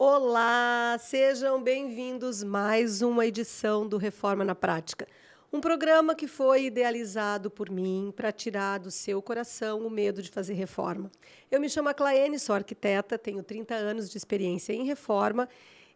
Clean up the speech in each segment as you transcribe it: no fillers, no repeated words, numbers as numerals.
Olá, sejam bem-vindos a mais uma edição do Reforma na Prática. Um programa que foi idealizado por mim para tirar do seu coração o medo de fazer reforma. Eu me chamo Claene, sou arquiteta, tenho 30 anos de experiência em reforma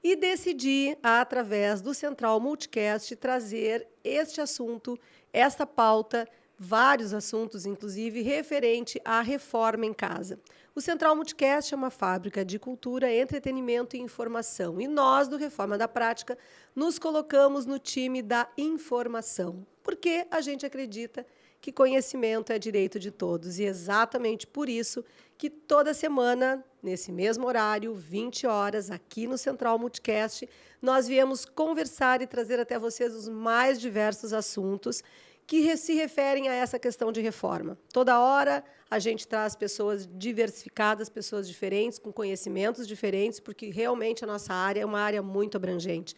e decidi, através do Central Multicast, trazer este assunto, esta pauta, vários assuntos, inclusive, referente à reforma em casa. O Central Multicast é uma fábrica de cultura, entretenimento e informação. E nós, do Reforma da Prática, nos colocamos no time da informação, porque a gente acredita que conhecimento é direito de todos. E exatamente por isso que toda semana, nesse mesmo horário, 20 horas, aqui no Central Multicast, nós viemos conversar e trazer até vocês os mais diversos assuntos que se referem a essa questão de reforma. Toda hora a gente traz pessoas diversificadas, pessoas diferentes, com conhecimentos diferentes, porque realmente a nossa área é uma área muito abrangente.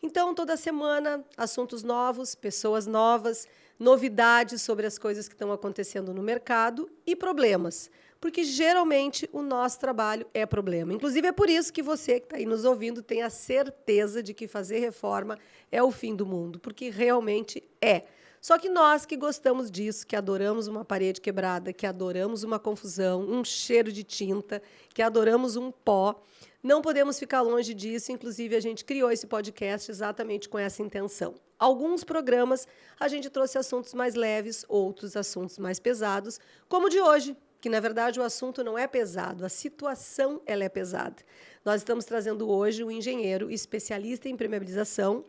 Então, toda semana, assuntos novos, pessoas novas, novidades sobre as coisas que estão acontecendo no mercado e problemas, porque geralmente o nosso trabalho é problema. Inclusive, é por isso que você que está aí nos ouvindo tem a certeza de que fazer reforma é o fim do mundo, porque realmente é. Só que nós que gostamos disso, que adoramos uma parede quebrada, que adoramos uma confusão, um cheiro de tinta, que adoramos um pó, não podemos ficar longe disso. Inclusive, a gente criou esse podcast exatamente com essa intenção. Alguns programas a gente trouxe assuntos mais leves, outros assuntos mais pesados, como o de hoje, que, na verdade, o assunto não é pesado, a situação ela é pesada. Nós estamos trazendo hoje um engenheiro especialista em impermeabilização,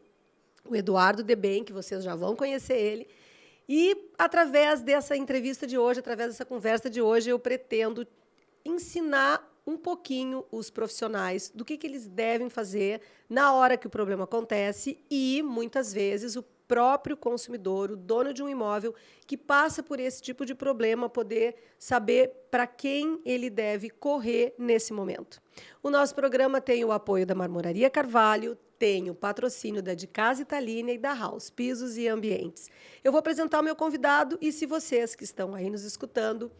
o Eduardo Deben, que vocês já vão conhecer ele. E, através dessa entrevista de hoje, através dessa conversa de hoje, eu pretendo ensinar um pouquinho os profissionais do que eles devem fazer na hora que o problema acontece e, muitas vezes, o próprio consumidor, o dono de um imóvel que passa por esse tipo de problema, poder saber para quem ele deve correr nesse momento. O nosso programa tem o apoio da Marmoraria Carvalho, tem o patrocínio da De Casa Italina e da House Pisos e Ambientes. Eu vou apresentar o meu convidado e, se vocês que estão aí nos escutando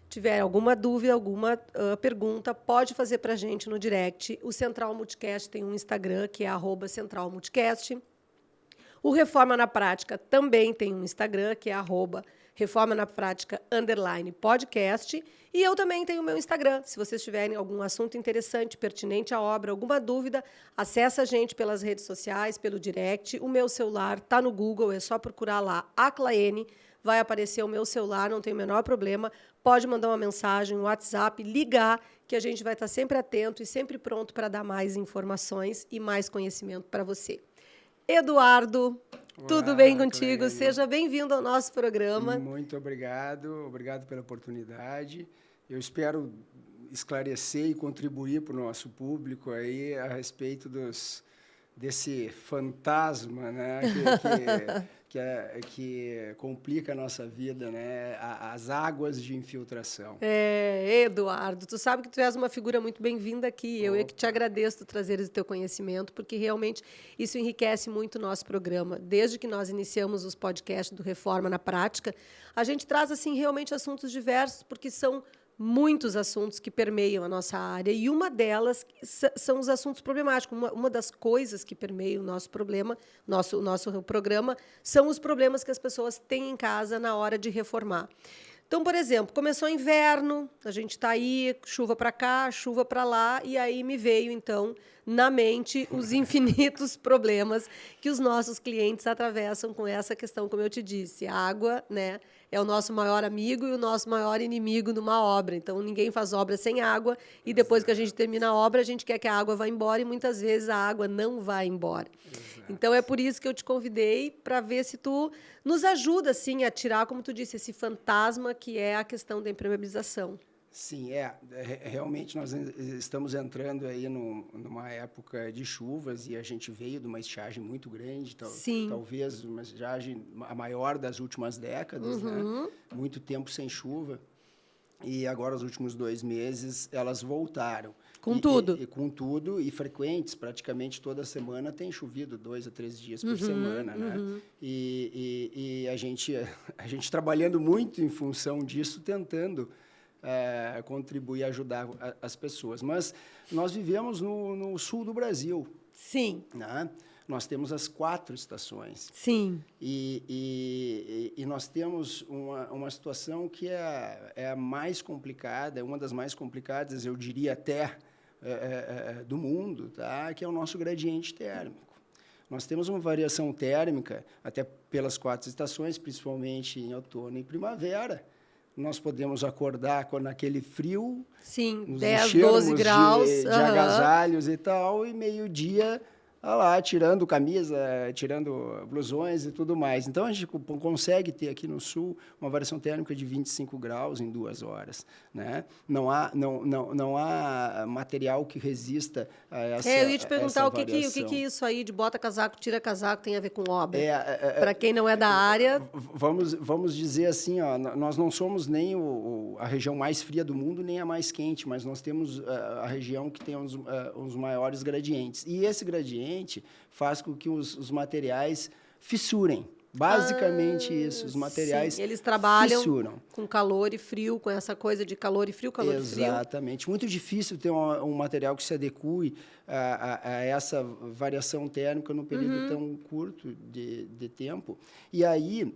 tiver alguma dúvida, alguma pergunta, pode fazer para a gente no direct. O Central Multicast tem um Instagram, que é @centralmulticast. O Reforma na Prática também tem um Instagram, que é @Reforma na Prática _podcast. E eu também tenho o meu Instagram. Se vocês tiverem algum assunto interessante, pertinente à obra, alguma dúvida, acessa a gente pelas redes sociais, pelo direct. O meu celular está no Google, é só procurar lá a Claene, vai aparecer o meu celular, não tem o menor problema. Pode mandar uma mensagem, um WhatsApp, ligar, que a gente vai estar sempre atento e sempre pronto para dar mais informações e mais conhecimento para você. Eduardo, tudo bem contigo? Claene. Seja bem-vindo ao nosso programa. Muito obrigado pela oportunidade. Eu espero esclarecer e contribuir para o nosso público aí a respeito desse fantasma, né, que complica a nossa vida, né, as águas de infiltração. Eduardo, tu sabe que tu és uma figura muito bem-vinda aqui. Eu é que te agradeço por trazer o teu conhecimento, porque realmente isso enriquece muito o nosso programa. Desde que nós iniciamos os podcasts do Reforma na Prática, a gente traz assim realmente assuntos diversos, porque são muitos assuntos que permeiam a nossa área, e uma delas são os assuntos problemáticos. Uma das coisas que permeiam o nosso programa são os problemas que as pessoas têm em casa na hora de reformar. Então, por exemplo, começou o inverno, a gente está aí, chuva para cá, chuva para lá, e aí me veio, então, na mente os infinitos problemas que os nossos clientes atravessam com essa questão, como eu te disse. A água, né, é o nosso maior amigo e o nosso maior inimigo numa obra. Então, ninguém faz obra sem água e depois que a gente termina a obra, a gente quer que a água vá embora e muitas vezes a água não vai embora. Exato. Então, é por isso que eu te convidei para ver se tu nos ajuda, assim, a tirar, como tu disse, esse fantasma que é a questão da impermeabilização. Sim, realmente nós estamos entrando aí numa época de chuvas e a gente veio de uma estiagem muito grande, Sim. talvez uma estiagem a maior das últimas décadas, né? Muito tempo sem chuva. E agora, os últimos 2 meses, elas voltaram. Com tudo. Com tudo, e frequentes, praticamente toda semana tem chovido 2 a 3 dias por semana, né? E a gente trabalhando muito em função disso, tentando contribuir, ajudar as pessoas. Mas nós vivemos no sul do Brasil. Sim. Né? Nós temos as 4 estações. Sim. E nós temos uma situação que é a mais complicada, uma das mais complicadas, eu diria até, do mundo, tá? Que é o nosso gradiente térmico. Nós temos uma variação térmica, até pelas 4 estações, principalmente em outono e primavera. Nós podemos acordar naquele frio, sim, nos 10, 12 graus de agasalhos e tal, e meio-dia lá, tirando camisa, tirando blusões e tudo mais. Então, a gente consegue ter aqui no sul uma variação térmica de 25 graus em 2 horas. Né? Não há material que resista a essa variação. Eu ia te perguntar o que isso aí de bota casaco, tira casaco tem a ver com obra. Para quem não é da área... Vamos dizer assim, ó, nós não somos nem a região mais fria do mundo, nem a mais quente, mas nós temos a região que tem os maiores gradientes. E esse gradiente faz com que os materiais fissurem. Basicamente isso, os materiais eles trabalham fissuram. Com calor e frio, com essa coisa de calor e frio, calor e frio. Exatamente. Muito difícil ter um material que se adeque a essa variação térmica num período tão curto de tempo. E aí,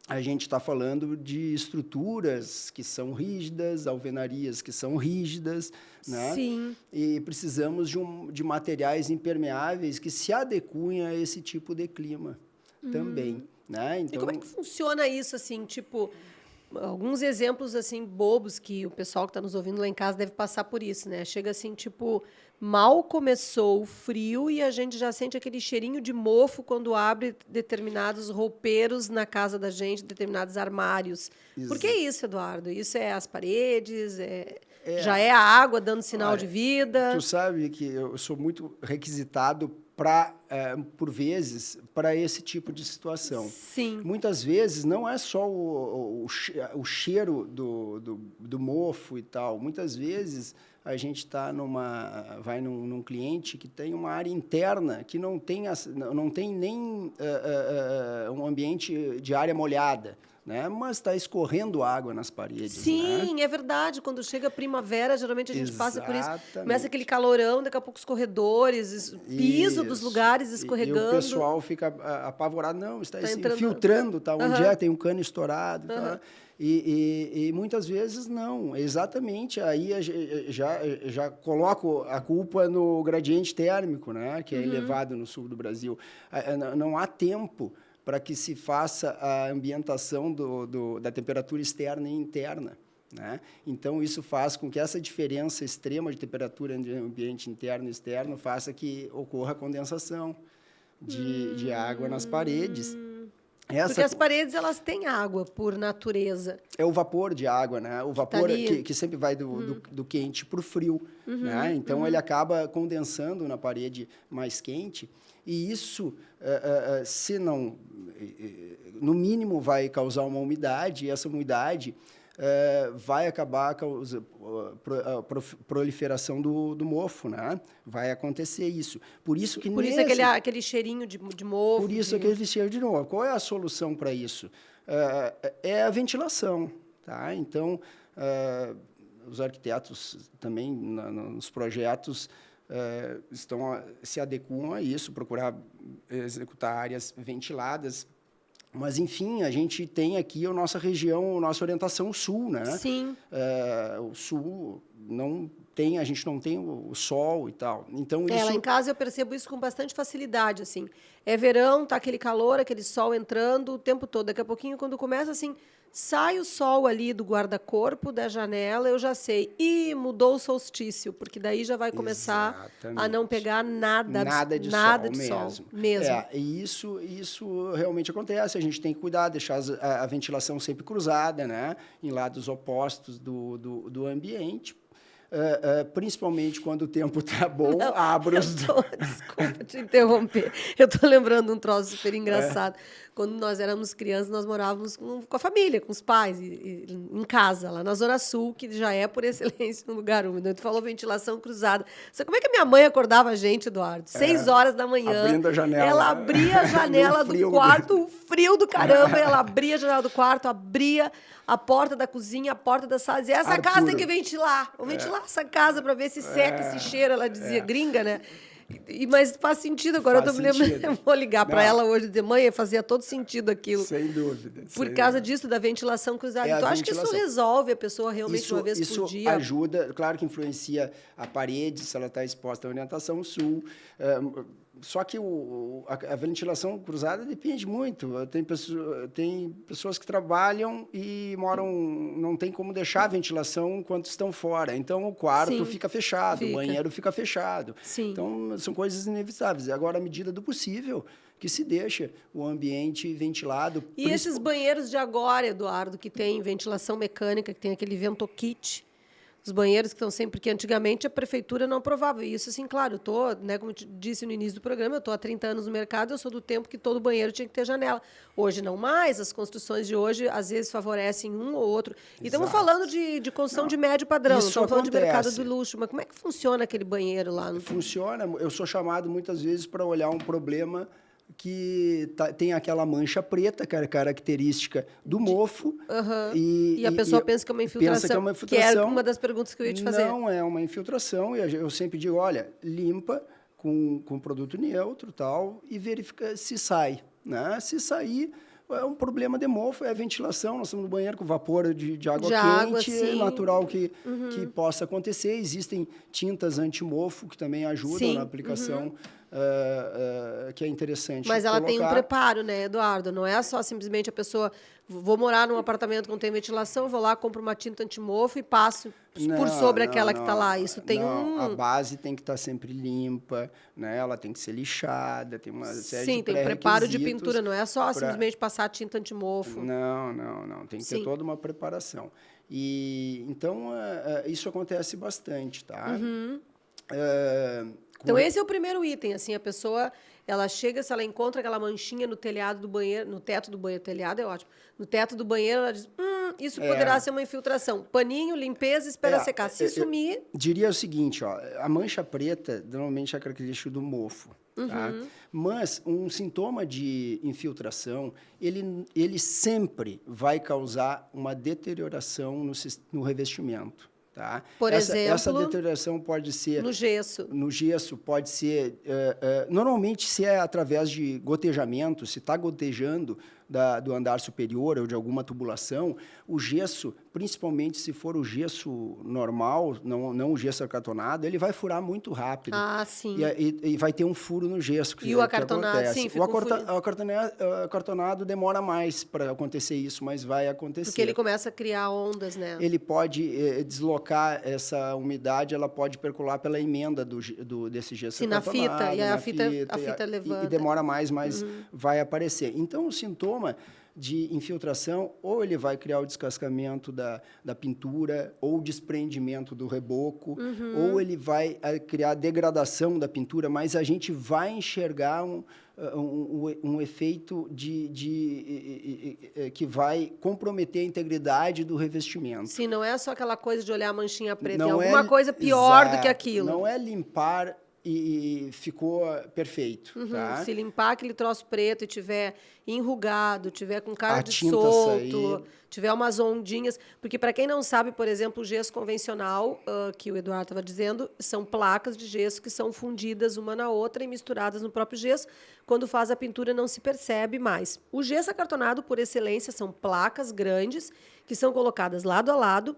a gente está falando de estruturas que são rígidas, alvenarias que são rígidas, né? Sim. E precisamos de materiais impermeáveis que se adequem a esse tipo de clima também, né? Então, e como é que funciona isso, assim, tipo, alguns exemplos, assim, bobos que o pessoal que está nos ouvindo lá em casa deve passar por isso, né? Chega assim, tipo, mal começou o frio e a gente já sente aquele cheirinho de mofo quando abre determinados roupeiros na casa da gente, determinados armários. Por que isso, Eduardo? Isso é as paredes? Já é a água dando sinal de vida? Tu sabe que eu sou muito requisitado por vezes, para esse tipo de situação. Sim. Muitas vezes não é só o cheiro do mofo e tal. Muitas vezes a gente vai num cliente que tem uma área interna que não tem nem um ambiente de área molhada, né? Mas está escorrendo água nas paredes. Sim, né? É verdade. Quando chega a primavera, geralmente a gente passa por isso. Exatamente. Começa aquele calorão, daqui a pouco os corredores, piso dos lugares escorregando. E o pessoal fica apavorado. Não, está entrando... filtrando, tá? Onde tem um cano estourado. Tá? E muitas vezes não. Exatamente. Aí já coloco a culpa no gradiente térmico, né? Que é elevado no sul do Brasil. Não há tempo para que se faça a ambientação da temperatura externa e interna. Né? Então, isso faz com que essa diferença extrema de temperatura entre ambiente interno e externo faça que ocorra a condensação de água nas paredes. Porque as paredes elas têm água por natureza. É o vapor de água, né? O vapor que sempre vai do quente para o frio. Né? Então, ele acaba condensando na parede mais quente. E isso, se não, no mínimo, vai causar uma umidade, e essa umidade vai acabar causando proliferação do mofo, né? Vai acontecer isso. Por isso aquele cheirinho de mofo. Por isso aquele cheiro de mofo. Qual é a solução para isso? É a ventilação, tá? Então, os arquitetos também, nos projetos, se adequam a isso, procurar executar áreas ventiladas. Mas, enfim, a gente tem aqui a nossa região, a nossa orientação sul, né? Sim. O sul a gente não tem o sol e tal. Então, lá em casa eu percebo isso com bastante facilidade, assim. É verão, tá aquele calor, aquele sol entrando o tempo todo. Daqui a pouquinho, quando começa, assim, sai o sol ali do guarda-corpo, da janela, eu já sei. E mudou o solstício, porque daí já vai começar a não pegar nada de nada sol de mesmo. sol mesmo. E isso realmente acontece. A gente tem que cuidar, deixar a ventilação sempre cruzada, né? Em lados opostos do ambiente. Principalmente quando o tempo está bom, abro os... Desculpa te interromper. Eu estou lembrando um troço super engraçado. Quando nós éramos crianças, nós morávamos com a família, com os pais, em casa, lá na Zona Sul, que já é, por excelência, um lugar úmido. Tu falou ventilação cruzada. Sabe como é que a minha mãe acordava a gente, Eduardo? 6 horas da manhã. Abrindo a janela. Ela abria a janela do quarto, o frio do caramba. Ela abria a janela do quarto, abria a porta da cozinha, a porta da sala, dizia, essa casa tem que ventilar. Vamos ventilar essa casa para ver se seca esse cheiro. Ela dizia, gringa, né? Mas faz sentido agora, eu tô me lembrando. Eu vou ligar para ela hoje e dizer, mãe, fazia todo sentido aquilo. Sem dúvida. Por causa disso, da ventilação cruzada. Então, acho que isso resolve a pessoa realmente uma vez por dia. Isso ajuda, claro que influencia a parede, se ela está exposta à orientação sul. Só que a ventilação cruzada depende muito. Tem pessoas que trabalham e moram, não tem como deixar a ventilação enquanto estão fora. Então, o quarto fica fechado, o banheiro fica fechado. Sim. Então, são coisas inevitáveis. Agora, à medida do possível, que se deixa o ambiente ventilado. E esses banheiros de agora, Eduardo, que tem ventilação mecânica, que tem aquele ventokit, os banheiros que estão sempre... Porque antigamente a prefeitura não aprovava. E isso, assim, claro, eu estou, né, como eu disse no início do programa, eu estou há 30 anos no mercado, eu sou do tempo que todo banheiro tinha que ter janela. Hoje não mais, as construções de hoje, às vezes, favorecem um ou outro. E estamos falando de construção de médio padrão, não estamos falando de mercado do luxo. Mas como é que funciona aquele banheiro lá? Funciona. Eu sou chamado, muitas vezes, para olhar um problema que tem aquela mancha preta, que é característica do mofo. E a pessoa pensa que é uma infiltração. Que era uma das perguntas que eu ia te fazer. Não, é uma infiltração. E eu sempre digo, olha, limpa com produto neutro tal, e verifica se sai. Né? Se sair, é um problema de mofo, é a ventilação. Nós estamos no banheiro com vapor de água quente, é natural que possa acontecer. Existem tintas anti-mofo que também ajudam na aplicação. Que é interessante. Mas ela tem um preparo, né, Eduardo? Não é só simplesmente a pessoa... Vou morar num apartamento que não tem ventilação, vou lá, compro uma tinta antimofo e passo por sobre aquela que está lá. Isso tem A base tem que estar sempre limpa, né? Ela tem que ser lixada, tem uma série de Sim, tem preparo de pintura, não é só simplesmente passar tinta antimofo. Não. Tem que ter toda uma preparação. E, então, isso acontece bastante, tá? Então, esse é o primeiro item, assim, a pessoa, ela chega, se ela encontra aquela manchinha no telhado do banheiro, no teto do banheiro, telhado é ótimo, no teto do banheiro, ela diz, isso poderá ser uma infiltração. Paninho, limpeza, espera secar. Se sumir... Diria o seguinte, ó, a mancha preta, normalmente é a característica do mofo, tá? Mas um sintoma de infiltração, ele sempre vai causar uma deterioração no revestimento. Tá? Por exemplo, essa deterioração pode ser... No gesso. No gesso pode ser... normalmente, se é através de gotejamento, se está gotejando do andar superior ou de alguma tubulação, o gesso, principalmente se for o gesso normal, não o gesso acartonado, ele vai furar muito rápido. Sim. E vai ter um furo no gesso. E o acartonado, sim, fica o acartonado demora mais para acontecer isso, mas vai acontecer. Porque ele começa a criar ondas, né? Ele pode deslocar essa umidade, ela pode percolar pela emenda desse gesso acartonado. Sim, na fita, e a fita levanta. E demora mais, mas vai aparecer. Então, o sintoma de infiltração, ou ele vai criar o descascamento da pintura, ou o desprendimento do reboco, ou ele vai criar a degradação da pintura, mas a gente vai enxergar um efeito que vai comprometer a integridade do revestimento. Sim, não é só aquela coisa de olhar a manchinha preta, tem alguma coisa pior do que aquilo. Não é limpar e ficou perfeito. Tá? Se limpar aquele troço preto e tiver enrugado, tiver com cara de solto, tiver umas ondinhas... Porque, para quem não sabe, por exemplo, o gesso convencional, que o Eduardo estava dizendo, são placas de gesso que são fundidas uma na outra e misturadas no próprio gesso. Quando faz a pintura, não se percebe mais. O gesso acartonado, por excelência, são placas grandes que são colocadas lado a lado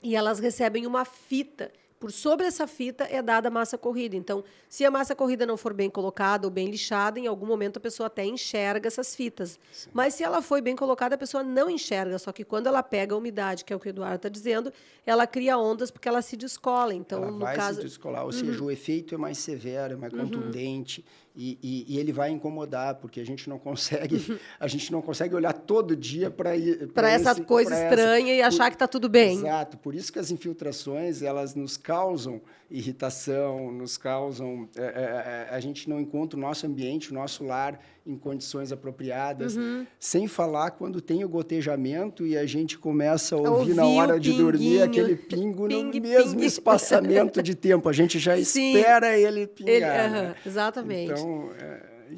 e elas recebem uma fita Por sobre essa fita é dada a massa corrida. Então, se a massa corrida não for bem colocada ou bem lixada, em algum momento a pessoa até enxerga essas fitas. Sim. Mas se ela foi bem colocada, a pessoa não enxerga. Só que quando ela pega a umidade, que é o que o Eduardo está dizendo, ela cria ondas porque ela se descola. Então, ela no vai caso... se descolar. Ou seja, o efeito é mais severo, é mais contundente. E ele vai incomodar, porque a gente não consegue olhar todo dia para essa coisa estranha e achar que está tudo bem. Exato. Por isso que as infiltrações, elas nos causam irritação, nos causam... a gente não encontra o nosso ambiente, o nosso lar em condições apropriadas. Sem falar quando tem o gotejamento e a gente começa a ouvir na hora de dormir aquele pingo no mesmo espaçamento de tempo. A gente já espera ele pingar. Né? Exatamente. Então,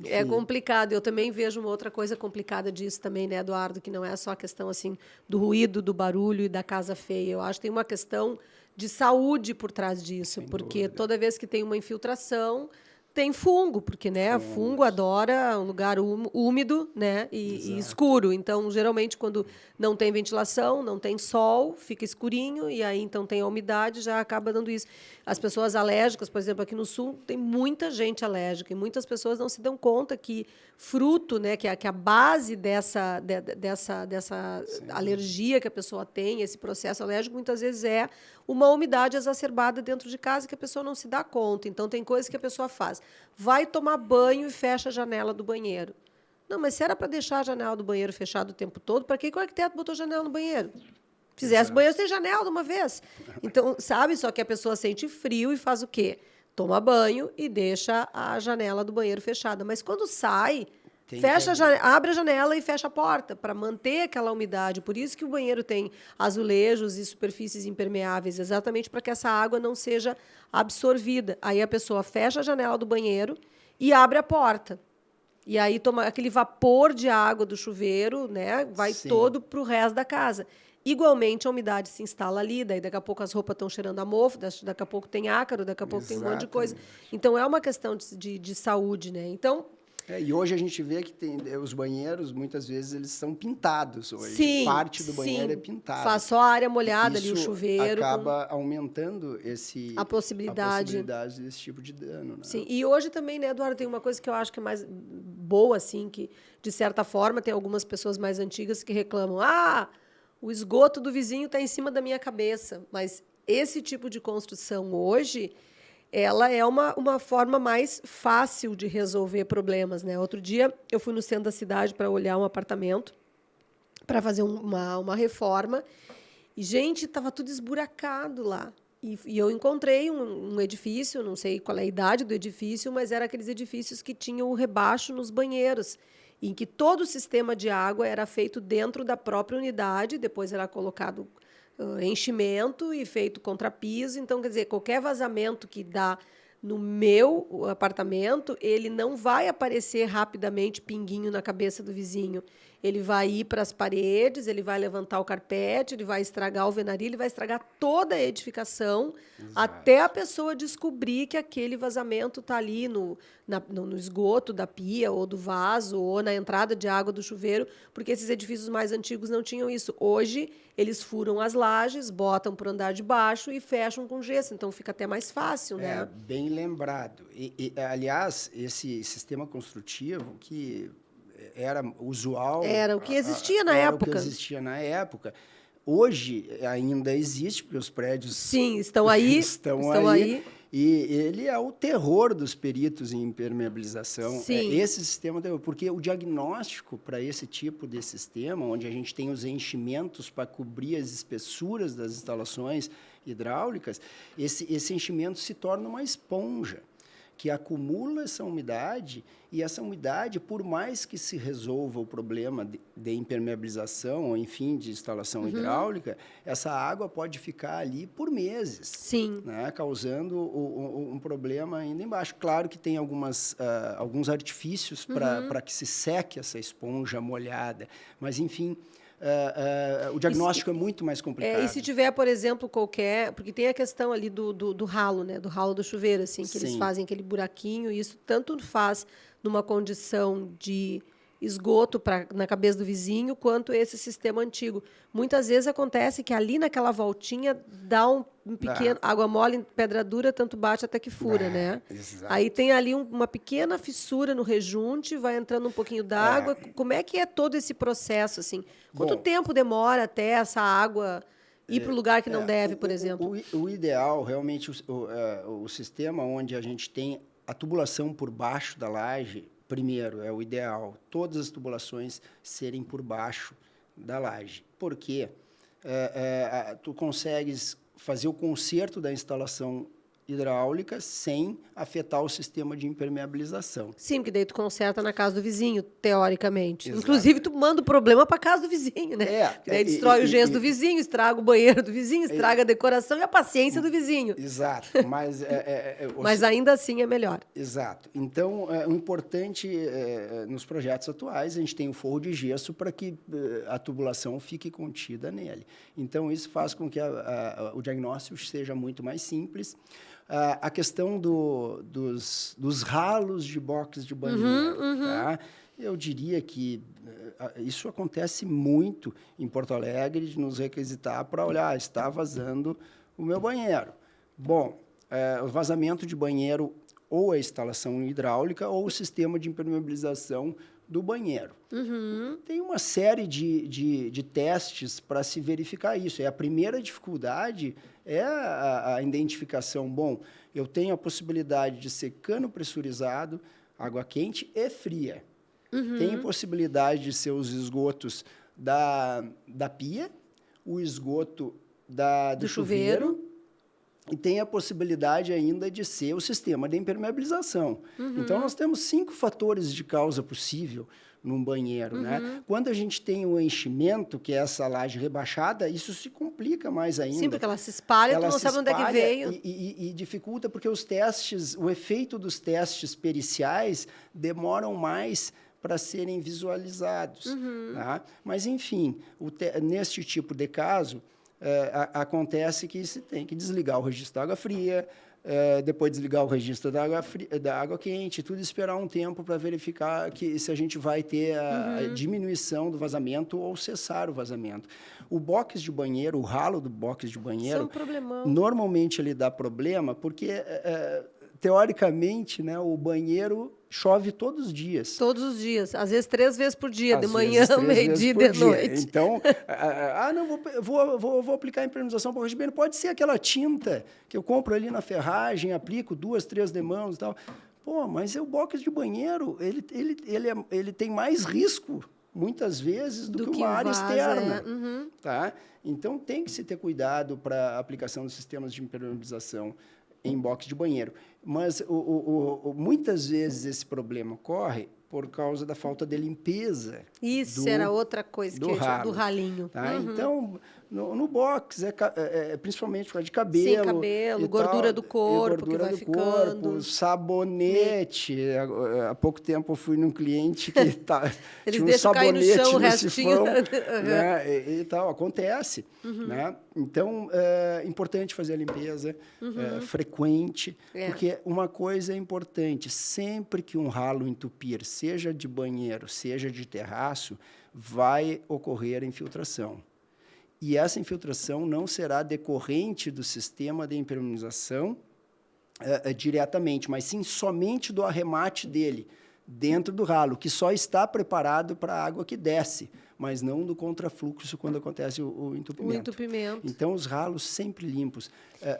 é complicado. Eu também vejo uma outra coisa complicada disso também, né, Eduardo, que não é só a questão assim do ruído, do barulho e da casa feia. Eu acho que tem uma questão de saúde por trás disso, porque toda vez que tem uma infiltração, tem fungo, porque né, fungo adora um lugar úmido, né, e escuro. Então, geralmente, quando não tem ventilação, não tem sol, fica escurinho, e aí então tem a umidade, já acaba dando isso. As pessoas alérgicas, por exemplo, aqui no sul, tem muita gente alérgica, e muitas pessoas não se dão conta que fruto, né, que a base dessa alergia que a pessoa tem, esse processo alérgico, muitas vezes é uma umidade exacerbada dentro de casa que a pessoa não se dá conta. Então, tem coisas que a pessoa faz. Vai tomar banho e fecha a janela do banheiro. Não, mas se era para deixar a janela do banheiro fechada o tempo todo, para que o arquiteto botou janela no banheiro? Fizesse o banheiro sem janela de uma vez. Então, sabe? Só que a pessoa sente frio e faz o quê? Toma banho e deixa a janela do banheiro fechada. Mas quando sai... abre a janela e fecha a porta para manter aquela umidade. Por isso que o banheiro tem azulejos e superfícies impermeáveis, exatamente para que essa água não seja absorvida. Aí a pessoa fecha a janela do banheiro e abre a porta. E aí toma aquele vapor de água do chuveiro, né, vai todo para o resto da casa. Igualmente, a umidade se instala ali, daí daqui a pouco as roupas estão cheirando a mofo, daqui a pouco tem ácaro, daqui a pouco tem um monte de coisa. Então, é uma questão de saúde, né? Então... e hoje a gente vê que tem os banheiros, muitas vezes, eles são pintados hoje. Parte do banheiro é pintada. Faz só a área molhada ali, o chuveiro. Acaba aumentando a possibilidade desse tipo de dano. Né? Sim, e hoje também, né, Eduardo, tem uma coisa que eu acho que é mais boa, assim, que, de certa forma, tem algumas pessoas mais antigas que reclamam, o esgoto do vizinho está em cima da minha cabeça. Mas esse tipo de construção hoje... ela é uma forma mais fácil de resolver problemas, né? Outro dia, eu fui no centro da cidade para olhar um apartamento, para fazer uma reforma, e, gente, estava tudo esburacado lá. E eu encontrei um edifício, não sei qual é a idade do edifício, mas era aqueles edifícios que tinham o rebaixo nos banheiros, em que todo o sistema de água era feito dentro da própria unidade, depois era colocado... enchimento e feito contrapiso. Então, quer dizer, qualquer vazamento que dá no meu apartamento, ele não vai aparecer rapidamente pinguinho na cabeça do vizinho. Ele vai ir para as paredes, ele vai levantar o carpete, ele vai estragar o venaril, ele vai estragar toda a edificação, até a pessoa descobrir que aquele vazamento está ali no esgoto da pia ou do vaso ou na entrada de água do chuveiro, porque esses edifícios mais antigos não tinham isso. Hoje, eles furam as lajes, botam para o andar de baixo e fecham com gesso, então fica até mais fácil, né? Bem lembrado. Aliás, esse sistema construtivo que era usual... Era o que existia na época. Era o que existia na época. Hoje ainda existe, porque os prédios... Sim, estão aí. estão aí. E ele é o terror dos peritos em impermeabilização. Sim. Esse sistema, porque o diagnóstico para esse tipo de sistema, onde a gente tem os enchimentos para cobrir as espessuras das instalações hidráulicas, esse enchimento se torna uma esponja que acumula essa umidade, e essa umidade, por mais que se resolva o problema de impermeabilização, ou enfim, de instalação hidráulica, essa água pode ficar ali por meses. Sim. Né, causando um problema ainda embaixo. Claro que tem alguns artifícios para que se seque essa esponja molhada, mas, enfim... o diagnóstico é muito mais complicado. E se tiver, por exemplo, qualquer... Porque tem a questão ali do ralo, né? Do ralo do chuveiro, assim, que eles fazem aquele buraquinho, e isso tanto faz numa condição de esgoto na cabeça do vizinho, quanto esse sistema antigo. Muitas vezes acontece que ali naquela voltinha dá um pequeno... Água mole em pedra dura, tanto bate até que fura, né? Exato. Aí tem ali uma pequena fissura no rejunte, vai entrando um pouquinho d'água. Como é que é todo esse processo, assim? Quanto tempo demora até essa água ir para o lugar que não deve, por exemplo? O ideal, realmente, o sistema onde a gente tem a tubulação por baixo da laje, primeiro, é o ideal. Todas as tubulações serem por baixo da laje. Por quê? Tu consegues fazer o conserto da instalação hidráulica sem afetar o sistema de impermeabilização. Sim, porque daí tu conserta na casa do vizinho, teoricamente. Exato. Inclusive, tu manda o problema para casa do vizinho, né? Porque daí destrói o gesso do vizinho, estraga o banheiro do vizinho, estraga a decoração e a paciência do vizinho. Exato. Mas, mas ainda assim é melhor. Exato. Então, o importante nos projetos atuais, a gente tem o forro de gesso para que a tubulação fique contida nele. Então, isso faz com que o diagnóstico seja muito mais simples. A questão dos ralos de box de banheiro, tá? Eu diria que isso acontece muito em Porto Alegre, de nos requisitar para olhar, está vazando o meu banheiro. Bom, o vazamento de banheiro ou a instalação hidráulica ou o sistema de impermeabilização do banheiro. Tem uma série de testes para se verificar isso. A primeira dificuldade é a identificação. Bom, eu tenho a possibilidade de ser cano pressurizado, água quente e fria. Tem possibilidade de ser os esgotos da pia, o esgoto do chuveiro. E tem a possibilidade ainda de ser o sistema de impermeabilização. Então, nós temos 5 fatores de causa possível num banheiro, né? Quando a gente tem o enchimento, que é essa laje rebaixada, isso se complica mais ainda. Sim, porque ela se espalha, tu não sabe onde é que veio. E dificulta, porque os testes, o efeito dos testes periciais demoram mais para serem visualizados. Tá? Mas, enfim, neste tipo de caso, acontece que se tem que desligar o registro da água fria, depois desligar o registro da água quente, tudo esperar um tempo para verificar se a gente vai ter a diminuição do vazamento ou cessar o vazamento. O box de banheiro, o ralo do box de banheiro, normalmente ele dá problema porque, teoricamente, né, o banheiro chove todos os dias. Todos os dias. Às vezes 3 vezes por dia, de manhã, meio-dia e de noite. Então, não, vou aplicar a impermeabilização para o regimento. Pode ser aquela tinta que eu compro ali na ferragem, aplico 2, 3 demãos e tal. Pô, mas o box de banheiro, ele tem mais risco, muitas vezes, do que uma área externa. Tá? Então, tem que se ter cuidado para a aplicação dos sistemas de impermeabilização em box de banheiro. Mas, muitas vezes, esse problema ocorre por causa da falta de limpeza. Isso era outra coisa, do ralinho. Tá? Então, no box, principalmente por causa de cabelo. Sim, cabelo, gordura do corpo, gordura que vai do ficando. Corpo, sabonete. Há pouco tempo eu fui num cliente que tinha um sabonete no sifão. Né? E tal, acontece. Né? Então, é importante fazer a limpeza frequente, porque uma coisa é importante, sempre que um ralo entupir, seja de banheiro, seja de terraço, vai ocorrer a infiltração. E essa infiltração não será decorrente do sistema de impermeabilização diretamente, mas sim somente do arremate dele, dentro do ralo, que só está preparado para a água que desce, mas não do contrafluxo quando acontece o entupimento. Então, os ralos sempre limpos.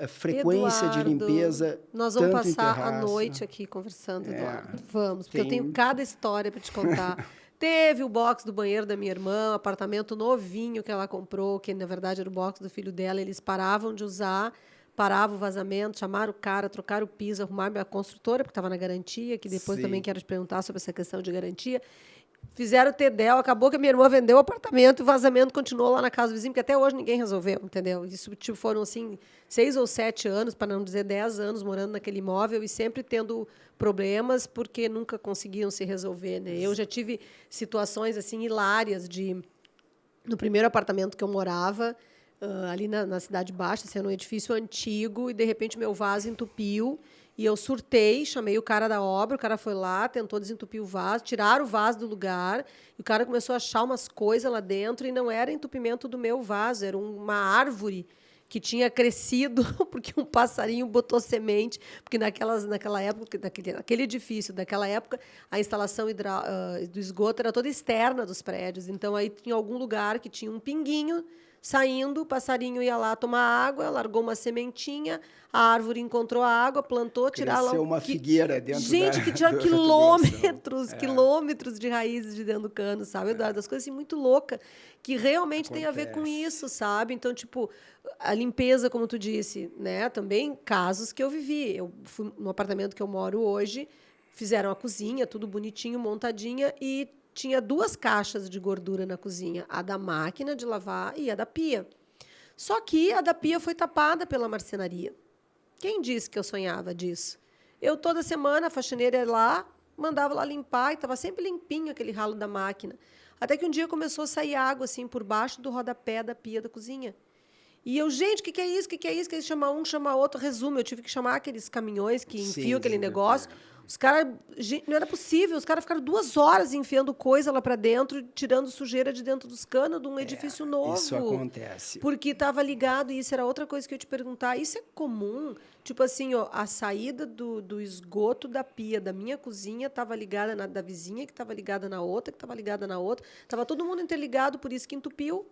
Frequência de limpeza. Nós vamos passar a noite aqui conversando, Eduardo. Vamos, porque eu tenho cada história para te contar. Teve o box do banheiro da minha irmã, um apartamento novinho que ela comprou, que na verdade era o box do filho dela. Eles paravam de usar, parava o vazamento, chamaram o cara, trocaram o piso, arrumaram a construtora, porque estava na garantia, que depois também quero te perguntar sobre essa questão de garantia. Fizeram o TEDEL, acabou que a minha irmã vendeu o apartamento e o vazamento continuou lá na casa do vizinho, porque até hoje ninguém resolveu, entendeu? Isso foram, assim, 6 ou 7 anos, para não dizer 10 anos, morando naquele imóvel e sempre tendo problemas, porque nunca conseguiam se resolver, né? Eu já tive situações, assim, hilárias no primeiro apartamento que eu morava, ali na Cidade Baixa, assim, era um edifício antigo, e, de repente, meu vaso entupiu. E eu surtei, chamei o cara da obra, o cara foi lá, tentou desentupir o vaso, tirar o vaso do lugar, e o cara começou a achar umas coisas lá dentro, e não era entupimento do meu vaso, era uma árvore que tinha crescido, porque um passarinho botou semente, porque naquela época, naquele edifício, naquela época, a instalação do esgoto era toda externa dos prédios, então aí tinha algum lugar que tinha um pinguinho saindo, o passarinho ia lá tomar água, largou uma sementinha, a árvore encontrou a água, plantou, tirar lá... Cresceu uma figueira dentro Gente, que tinha da quilômetros, tubulação. quilômetros de raízes de dentro do cano, sabe, Eduardo? Das coisas assim muito loucas, que realmente tem a ver com isso, sabe? Então, tipo, a limpeza, como tu disse, né? Também casos que eu vivi. Eu fui no apartamento que eu moro hoje, fizeram a cozinha, tudo bonitinho, montadinha, e tinha 2 caixas de gordura na cozinha, a da máquina de lavar e a da pia. Só que a da pia foi tapada pela marcenaria. Quem disse que eu sonhava disso? Eu, toda semana, a faxineira ia lá, mandava lá limpar, e estava sempre limpinho aquele ralo da máquina. Até que um dia começou a sair água assim por baixo do rodapé da pia da cozinha. E eu, gente, o que é isso? O que é isso? Que eles chamam um, chama outro, resumo. Eu tive que chamar aqueles caminhões que enfiam aquele negócio. Os caras, não era possível, os caras ficaram 2 horas enfiando coisa lá para dentro, tirando sujeira de dentro dos canos de um edifício novo. Isso acontece. Porque estava ligado, e isso era outra coisa que eu ia te perguntar. Isso é comum? Tipo assim, ó, a saída do esgoto da pia da minha cozinha estava ligada na da vizinha, que estava ligada na outra, que estava ligada na outra. Estava todo mundo interligado, por isso que entupiu.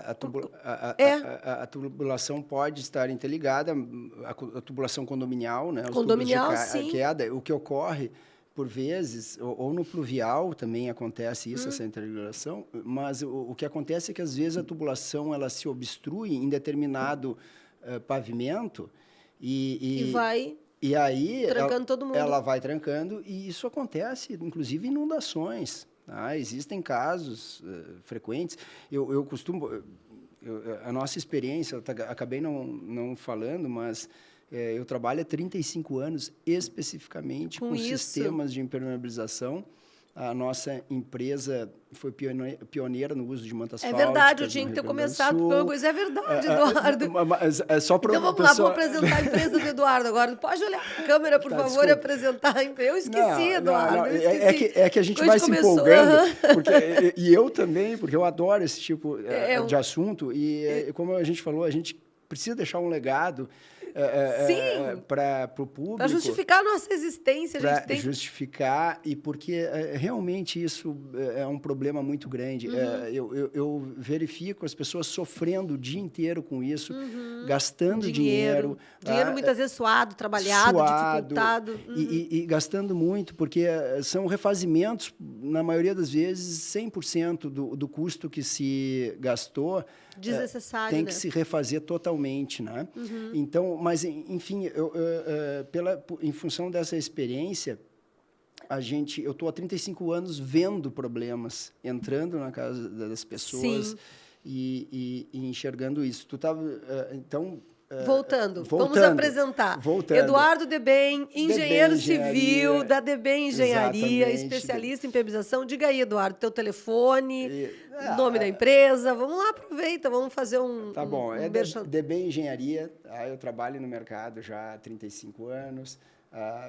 A tubulação pode estar interligada, a tubulação condominial, né? Condominial, os sim. queda, o que ocorre, por vezes, ou no pluvial também acontece isso, essa interligação, mas o que acontece é que, às vezes, a tubulação ela se obstrui em determinado pavimento E vai... E aí trancando todo mundo. Ela vai trancando, e isso acontece, inclusive, inundações. Tá? Existem casos frequentes. Eu costumo... a nossa experiência, acabei não falando, mas eu trabalho há 35 anos especificamente com sistemas de impermeabilização. A nossa empresa foi pioneira no uso de mantas fálticas. É verdade, eu tinha que ter começado por uma coisa. É verdade, Eduardo. É só para então vamos lá, vou apresentar a empresa do Eduardo agora. Pode olhar a câmera, por favor, e apresentar a empresa. Eu esqueci, Eduardo. Não. Eu esqueci. É que a gente vai se empolgando. E eu também, porque eu adoro esse tipo de assunto. E como a gente falou, a gente precisa deixar um legado para o público. Para justificar a nossa existência. Para justificar, e porque realmente isso é um problema muito grande. Eu verifico as pessoas sofrendo o dia inteiro com isso, gastando dinheiro. Dinheiro muitas vezes suado, trabalhado, dificultado. E gastando muito, porque são refazimentos, na maioria das vezes, 100% do custo que se gastou desnecessário, tem que se refazer totalmente, né? Então, mas enfim, em função dessa experiência, eu estou há 35 anos vendo problemas entrando na casa das pessoas e enxergando isso. Tu estava então Voltando, vamos apresentar. Eduardo Debem, engenheiro civil da Debem Engenharia, especialista em impermeabilização. Diga aí, Eduardo, teu telefone, nome da empresa. Vamos lá, aproveita, vamos fazer um... Tá bom, Debem Engenharia. Eu trabalho no mercado já há 35 anos.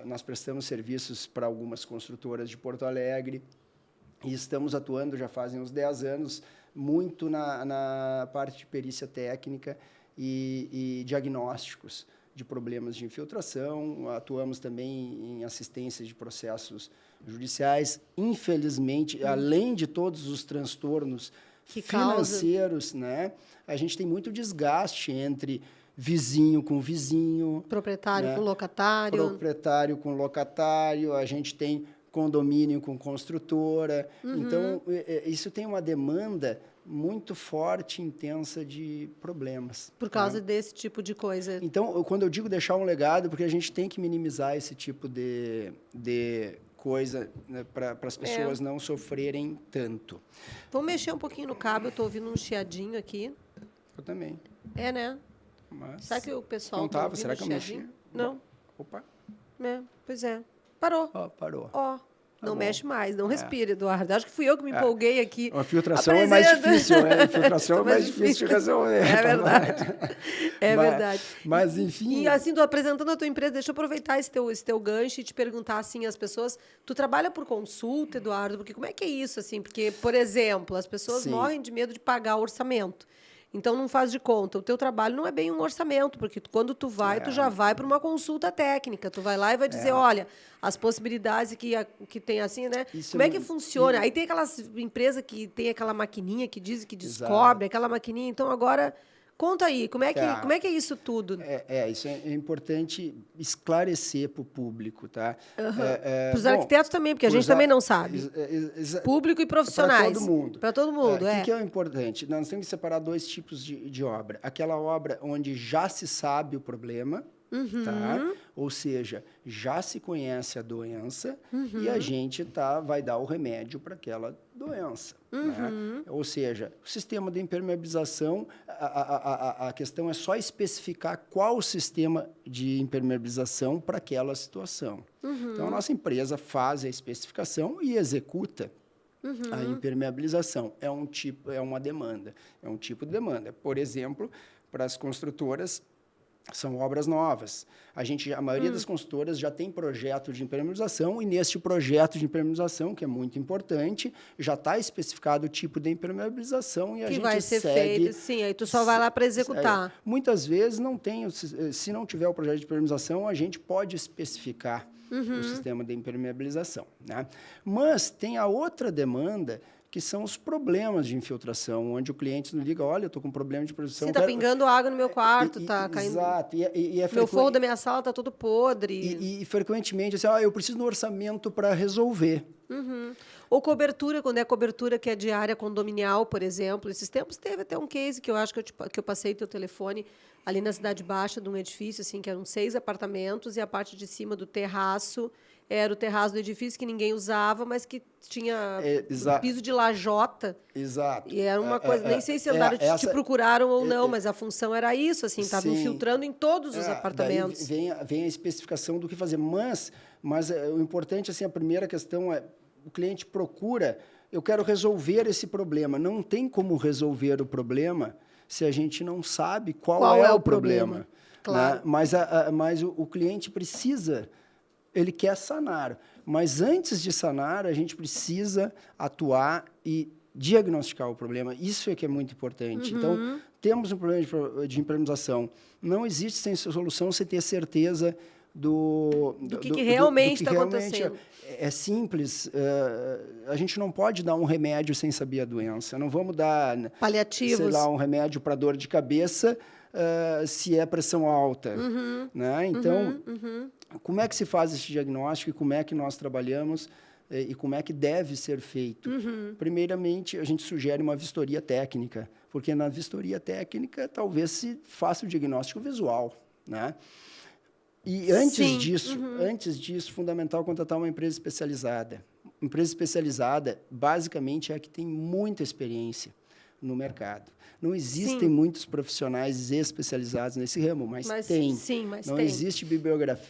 Nós prestamos serviços para algumas construtoras de Porto Alegre e estamos atuando já fazem uns 10 anos, muito na parte de perícia técnica e diagnósticos de problemas de infiltração. Atuamos também em assistência de processos judiciais. Infelizmente, além de todos os transtornos financeiros, né, a gente tem muito desgaste entre vizinho com vizinho. Proprietário com locatário. Proprietário com locatário. A gente tem condomínio com construtora. Então, isso tem uma demanda muito forte, intensa de problemas. Por causa desse tipo de coisa. Então, quando eu digo deixar um legado, porque a gente tem que minimizar esse tipo de coisa, né, para as pessoas não sofrerem tanto. Vamos mexer um pouquinho no cabo, eu estou ouvindo um chiadinho aqui. Eu também. É, né? Mas será que o pessoal não estava? Será que eu mexi? mexi? Não. Opa. Pois é. Parou. Parou. Não bom. mexe mais, não respira, Eduardo. Acho que fui eu que me empolguei aqui. A filtração é mais difícil, né? A filtração é mais difícil de resolver. É verdade. É verdade. Mas, enfim... E assim, tu apresentando a tua empresa, deixa eu aproveitar esse teu gancho e te perguntar, assim, as pessoas... Tu trabalha por consulta, Eduardo? Porque como é que é isso, assim? Porque, por exemplo, as pessoas Sim. morrem de medo de pagar o orçamento. Então, não faz de conta. O teu trabalho não é bem um orçamento, porque quando tu vai, tu já vai para uma consulta técnica. Tu vai lá e vai dizer, olha, as possibilidades que tem assim, né? Isso Como é que funciona? Aí tem aquelas empresas que tem aquela maquininha que diz que descobre, aquela maquininha. Então, agora, conta aí, como é que é isso tudo? Isso é importante esclarecer para o público, tá? Para os arquitetos também, porque a gente também não sabe. Público e profissionais. Para todo mundo. Para todo mundo, O que é o importante? Nós temos que separar dois tipos de obra. Aquela obra onde já se sabe o problema, tá? Ou seja, já se conhece a doença e a gente vai dar o remédio para aquela doença. Né? Ou seja, o sistema de impermeabilização, a questão é só especificar qual o sistema de impermeabilização para aquela situação. Então, a nossa empresa faz a especificação e executa a impermeabilização. É uma demanda, é um tipo de demanda. Por exemplo, para as construtoras, são obras novas. A maioria das construtoras já tem projeto de impermeabilização e neste projeto de impermeabilização, que é muito importante, já está especificado o tipo de impermeabilização e a gente segue... Que vai ser feito, sim, aí tu só vai lá para executar. Muitas vezes não tem, se não tiver o projeto de impermeabilização, a gente pode especificar o sistema de impermeabilização, né? Mas tem a outra demanda, que são os problemas de infiltração, onde o cliente nos liga, olha, eu estou com um problema de produção... Sim, está pingando água no meu quarto, está caindo... Exato. Meu forro da minha sala está todo podre. E frequentemente, assim, eu preciso de um orçamento para resolver. Ou cobertura, quando é cobertura que é de área condominial, por exemplo. Esses tempos teve até um case que eu acho que eu passei teu telefone ali na Cidade Baixa, de um edifício, assim, que eram 6 apartamentos, e a parte de cima do terraço era o terraço do edifício que ninguém usava, mas que tinha um piso de lajota. Exato. E era uma coisa, nem sei se andaram te procuraram ou não, mas a função era isso, assim, estava infiltrando em todos os apartamentos. Daí vem a especificação do que fazer. Mas o importante, assim, a primeira questão é, o cliente procura, eu quero resolver esse problema. Não tem como resolver o problema se a gente não sabe qual é o problema. Claro. Né? Mas o cliente precisa... Ele quer sanar, mas antes de sanar, a gente precisa atuar e diagnosticar o problema. Isso é que é muito importante. Então, temos um problema de impermeabilização. Não existe sem solução sem ter certeza do que realmente está acontecendo. É simples. A gente não pode dar um remédio sem saber a doença. Não vamos dar, paliativos, sei lá, um remédio para dor de cabeça se é pressão alta. Né? Então, como é que se faz esse diagnóstico e como é que nós trabalhamos e como é que deve ser feito? Primeiramente, a gente sugere uma vistoria técnica, porque na vistoria técnica talvez se faça o diagnóstico visual, né? E antes disso, fundamental contratar uma empresa especializada. Empresa especializada, basicamente, é a que tem muita experiência no mercado. Não existem muitos profissionais especializados nesse ramo, mas tem. Não existe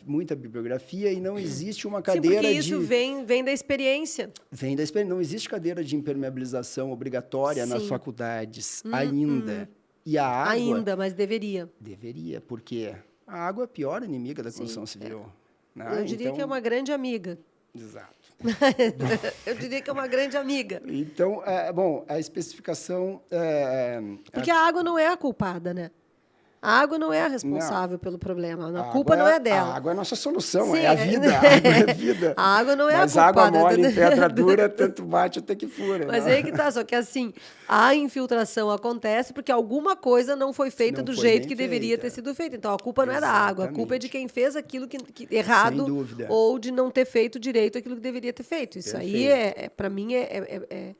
muita bibliografia e não existe uma cadeira porque isso vem da experiência. Vem da experiência. Não existe cadeira de impermeabilização obrigatória nas faculdades ainda. E a água... Ainda, mas deveria. Deveria, porque a água é a pior inimiga da construção civil. Né? Eu diria que é uma grande amiga. Exato. Eu diria que é uma grande amiga. Então, a especificação... Porque a água não é a culpada, né? A água não é a responsável pelo problema. A culpa não é dela. A água é a nossa solução, é a vida. A água é a vida. A água não é Mas a culpada. Mas água mole em pedra dura, tanto bate até que fura. Mas aí que tá, só que assim, a infiltração acontece porque alguma coisa não foi feita do jeito que deveria ter sido feita. Então, a culpa não é da água, a culpa é de quem fez aquilo que errado ou de não ter feito direito aquilo que deveria ter feito. Isso aí, para mim, é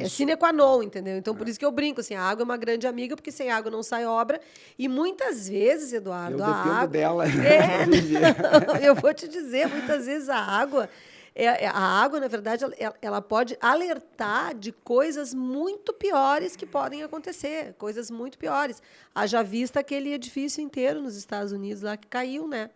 sine qua non, entendeu? Então, por isso que eu brinco, assim, a água é uma grande amiga, porque sem água não sai obra. E muitas vezes, Eduardo, a água... dela. Eu vou te dizer, muitas vezes a água, na verdade, ela pode alertar de coisas muito piores que podem acontecer, coisas muito piores. Haja vista aquele edifício inteiro nos Estados Unidos lá que caiu, né?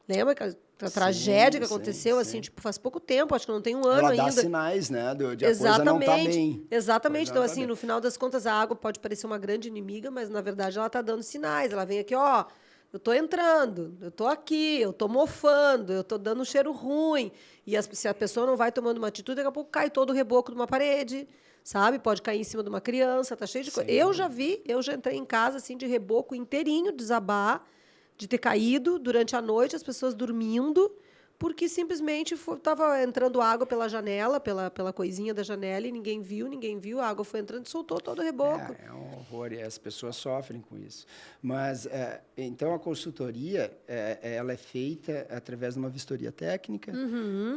Lembra que tragédia que Sim, aconteceu, assim, sim. tipo, faz pouco tempo, acho que não tem um ano Ela ainda. dá sinais, né, de a coisa não tá bem. Exatamente. Coisa Então, não tá assim, bem. no final das contas, a água pode parecer uma grande inimiga, mas, na verdade, ela tá dando sinais. Ela vem aqui, ó, eu tô entrando, eu tô aqui, eu tô mofando, eu tô dando um cheiro ruim. E se a pessoa não vai tomando uma atitude, daqui a pouco cai todo o reboco de uma parede, sabe? Pode cair em cima de uma criança, tá cheio de coisa. Sem dúvida. Eu já entrei em casa, assim, de reboco inteirinho, desabar, de ter caído durante a noite, as pessoas dormindo, porque simplesmente estava entrando água pela janela, pela coisinha da janela, e ninguém viu, a água foi entrando e soltou todo o reboco. É um horror e as pessoas sofrem com isso. Mas, então, a consultoria, ela é feita através de uma vistoria técnica.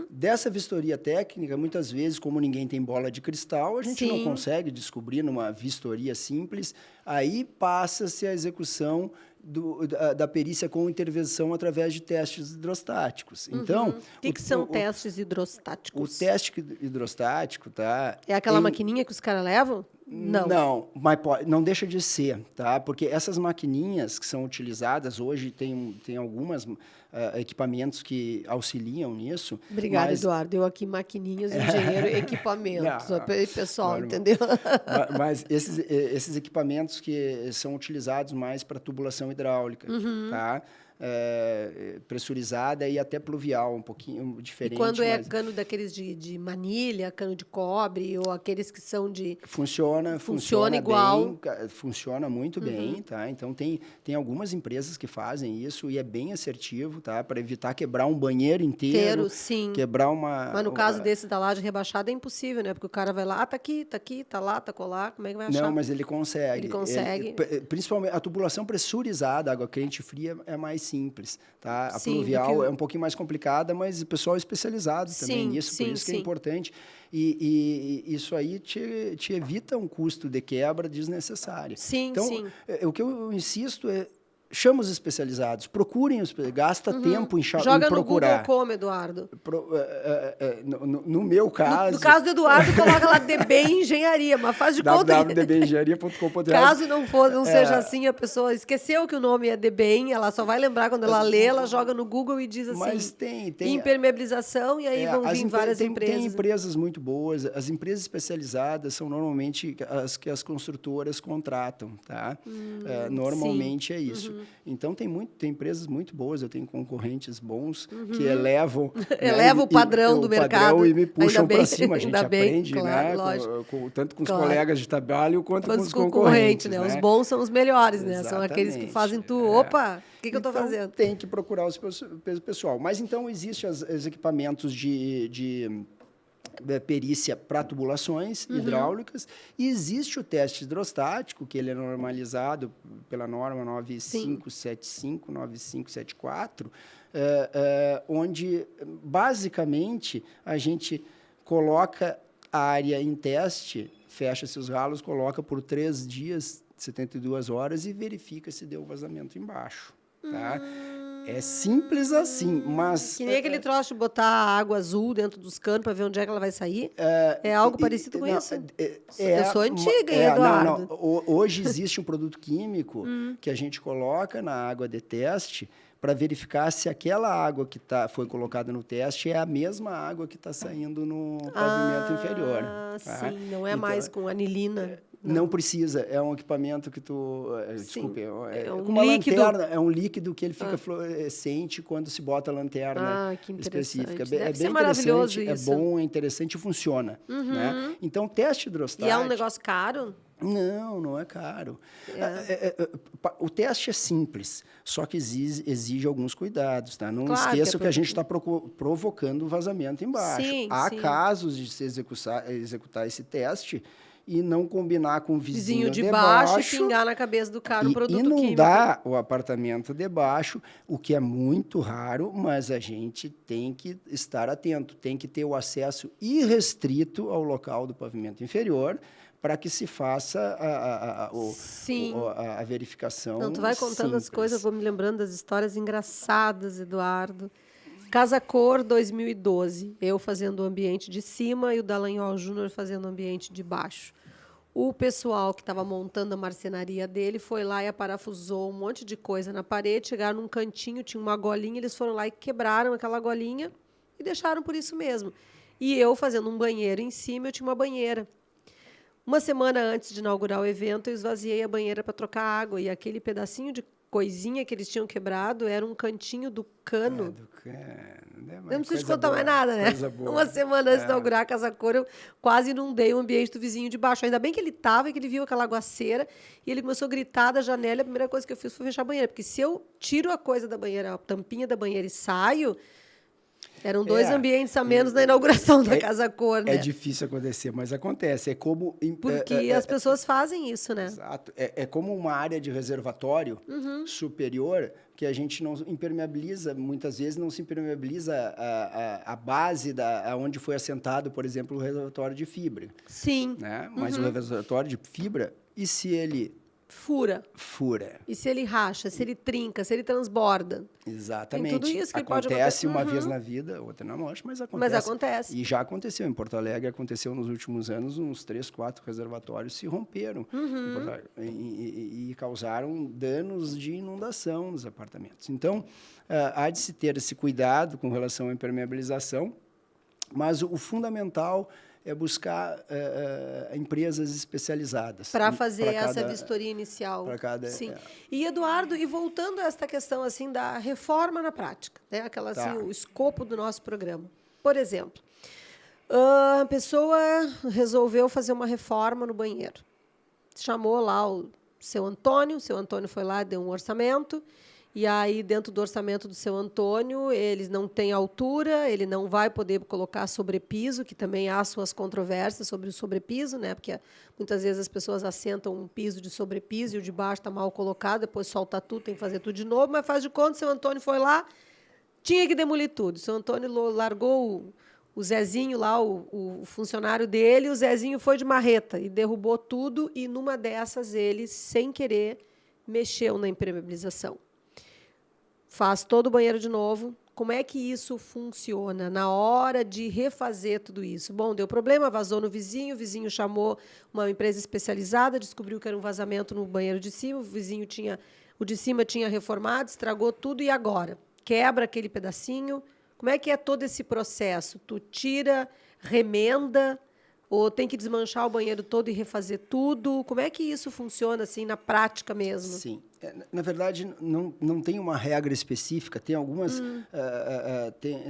Dessa vistoria técnica, muitas vezes, como ninguém tem bola de cristal, a gente não Sim. consegue descobrir numa vistoria simples, aí passa-se a execução da perícia com intervenção através de testes hidrostáticos. Então, O que são testes hidrostáticos? o teste hidrostático, tá? É aquela maquininha que os caras levam? Não. Não, mas não deixa de ser, tá? Porque essas maquininhas que são utilizadas hoje, tem algumas equipamentos que auxiliam nisso. Obrigada, mas, Eduardo. Eu aqui, maquininhas, engenheiro, equipamentos. Não, Pessoal, normal. entendeu? Mas esses equipamentos que são utilizados mais para tubulação hidráulica, tá? Pressurizada e até pluvial, um pouquinho diferente. E quando é cano daqueles de manilha, cano de cobre, ou aqueles que são de... Funciona igual. bem, funciona muito bem, tá? Então, tem algumas empresas que fazem isso e é bem assertivo, tá? Para evitar quebrar um banheiro inteiro. Sim. Quebrar uma... Mas no caso desse da laje rebaixada é impossível, né? Porque o cara vai lá, tá aqui, tá lá, tá colar, como é que vai achar? Não, mas ele consegue. Ele consegue. Principalmente a tubulação pressurizada, água quente e fria, é mais simples, tá? A Sim, pluvial é um pouquinho mais complicada, mas o pessoal é especializado também nisso, por isso que é importante. E isso aí te evita um custo de quebra desnecessário. Então, o que eu insisto é chama os especializados, procurem gasta tempo em procurar. Joga no Google como, Eduardo? No meu caso... No caso do Eduardo, coloca lá DB Engenharia, mas faz de conta... www.dbengenharia.com.br. Caso não seja assim, a pessoa esqueceu que o nome é DBEM, ela só vai lembrar quando ela lê, ela joga no Google e diz assim... Mas tem impermeabilização, e aí vão vir várias empresas. Tem empresas muito boas. As empresas especializadas são normalmente as que as construtoras contratam, tá? Normalmente é isso. Então, tem empresas muito boas, eu tenho concorrentes bons que elevam... Eleva o padrão do mercado. E me puxam para cima. A gente aprende, claro, né? tanto com os colegas de trabalho quanto com os concorrentes. Né? Os bons são os melhores, né? Exatamente. São aqueles que fazem opa, o que eu estou fazendo? Tem que procurar o pessoal. Mas, então, existem os equipamentos de perícia para tubulações hidráulicas, e existe o teste hidrostático, que ele é normalizado pela norma 9575, 9574, onde, basicamente, a gente coloca a área em teste, fecha-se os ralos, coloca por 3 dias, 72 horas, e verifica se deu vazamento embaixo. Tá? É simples assim, mas... Que nem aquele troço de botar água azul dentro dos canos para ver onde é que ela vai sair. É algo parecido com isso? Eu sou antiga, Eduardo. Hoje existe um produto químico que a gente coloca na água de teste para verificar se aquela água que foi colocada no teste é a mesma água que está saindo no pavimento inferior. Tá? Sim, não é então, mais com anilina. Não precisa, é um equipamento que desculpe, é um uma líquido. Lanterna, é um líquido que ele fica fluorescente quando se bota a lanterna específica. Deve ser bem maravilhoso isso. É bom, é interessante e funciona. Né? Então, teste hidrostático... E é um negócio caro? Não é caro. O teste é simples, só que exige alguns cuidados. Tá? Não esqueça que a gente está provocando vazamento embaixo. Há casos de se executar esse teste e não combinar com o vizinho de baixo e pingar na cabeça do cara um produto químico. Inundar o apartamento de baixo, o que é muito raro, mas a gente tem que estar atento, tem que ter o acesso irrestrito ao local do pavimento inferior para que se faça a verificação. Não, tu vai contando simples. as coisas, eu vou me lembrando das histórias engraçadas, Eduardo. Casa Cor 2012, eu fazendo o ambiente de cima e o Dallagnol Júnior fazendo o ambiente de baixo. O pessoal que estava montando a marcenaria dele foi lá e aparafusou um monte de coisa na parede, chegaram num cantinho, tinha uma golinha, eles foram lá e quebraram aquela golinha e deixaram por isso mesmo. E eu, fazendo um banheiro em cima, eu tinha uma banheira. Uma semana antes de inaugurar o evento, eu esvaziei a banheira para trocar água. E aquele pedacinho de coisinha que eles tinham quebrado era um cantinho do cano. Do cano. Eu não preciso te contar mais nada, né? Coisa boa. Uma semana antes de inaugurar a Casa Cor, eu quase inundei o ambiente do vizinho de baixo. Ainda bem que ele estava e que ele viu aquela aguaceira e ele começou a gritar da janela. A primeira coisa que eu fiz foi fechar a banheira. Porque se eu tiro a coisa da banheira, a tampinha da banheira e saio, eram 2 ambientes a menos na inauguração da Casa Cor, né? É difícil acontecer, mas acontece. É como... Porque as pessoas fazem isso, né? Exato. É como uma área de reservatório superior que a gente não impermeabiliza, muitas vezes não se impermeabiliza a base onde foi assentado, por exemplo, o reservatório de fibra. Sim. Né? Mas o reservatório de fibra, e se ele... Fura. Fura. E se ele racha, se ele trinca, se ele transborda. Exatamente. Tem tudo isso que pode acontece uma vez na vida, outra na morte, mas acontece. Mas acontece. E já aconteceu. Em Porto Alegre aconteceu nos últimos anos, uns 3, 4 reservatórios se romperam e causaram danos de inundação nos apartamentos. Então, há de se ter esse cuidado com relação à impermeabilização, mas o fundamental é buscar empresas especializadas. Para fazer essa vistoria inicial. Para cada... Sim. E, Eduardo, e voltando a esta questão assim, da reforma na prática, né? Aquela, assim, o escopo do nosso programa. Por exemplo, a pessoa resolveu fazer uma reforma no banheiro. Chamou lá o seu Antônio foi lá, deu um orçamento. E aí, dentro do orçamento do seu Antônio, ele não tem altura, ele não vai poder colocar sobrepiso, que também há suas controvérsias sobre o sobrepiso, né? Porque muitas vezes as pessoas assentam um piso de sobrepiso e o de baixo está mal colocado, depois solta tudo, tem que fazer tudo de novo, mas faz de conta, seu Antônio foi lá, tinha que demolir tudo. Seu Antônio largou o Zezinho lá, o funcionário dele, o Zezinho foi de marreta e derrubou tudo, e numa dessas ele, sem querer, mexeu na impermeabilização. Faz todo o banheiro de novo. Como é que isso funciona na hora de refazer tudo isso? Bom, deu problema, vazou no vizinho, o vizinho chamou uma empresa especializada, descobriu que era um vazamento no banheiro de cima, o de cima tinha reformado, estragou tudo, e agora? Quebra aquele pedacinho. Como é que é todo esse processo? Tu tira, remenda, ou tem que desmanchar o banheiro todo e refazer tudo? Como é que isso funciona assim na prática mesmo? Sim. Na verdade, não tem uma regra específica. Tem algumas,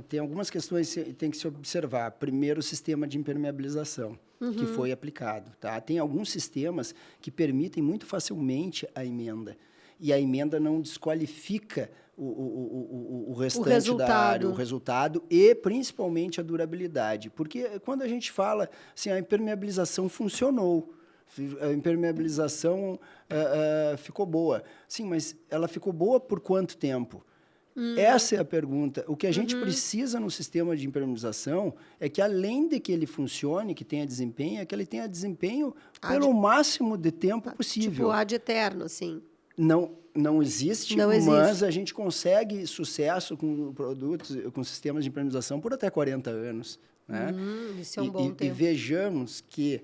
tem algumas questões que tem que se observar. Primeiro, o sistema de impermeabilização que foi aplicado. Tá? Tem alguns sistemas que permitem muito facilmente a emenda. E a emenda não desqualifica o restante da área, o resultado e, principalmente, a durabilidade. Porque quando a gente fala assim, a impermeabilização funcionou, a impermeabilização ficou boa. Sim, mas ela ficou boa por quanto tempo? Essa é a pergunta. O que a gente precisa no sistema de impermeabilização é que, além de que ele funcione, que tenha desempenho, é que ele tenha desempenho pelo máximo de tempo possível. Tipo, ad eterno, assim. Não existe, mas a gente consegue sucesso com produtos, com sistemas de impermeabilização por até 40 anos. Né? Isso é um bom tempo. E vejamos que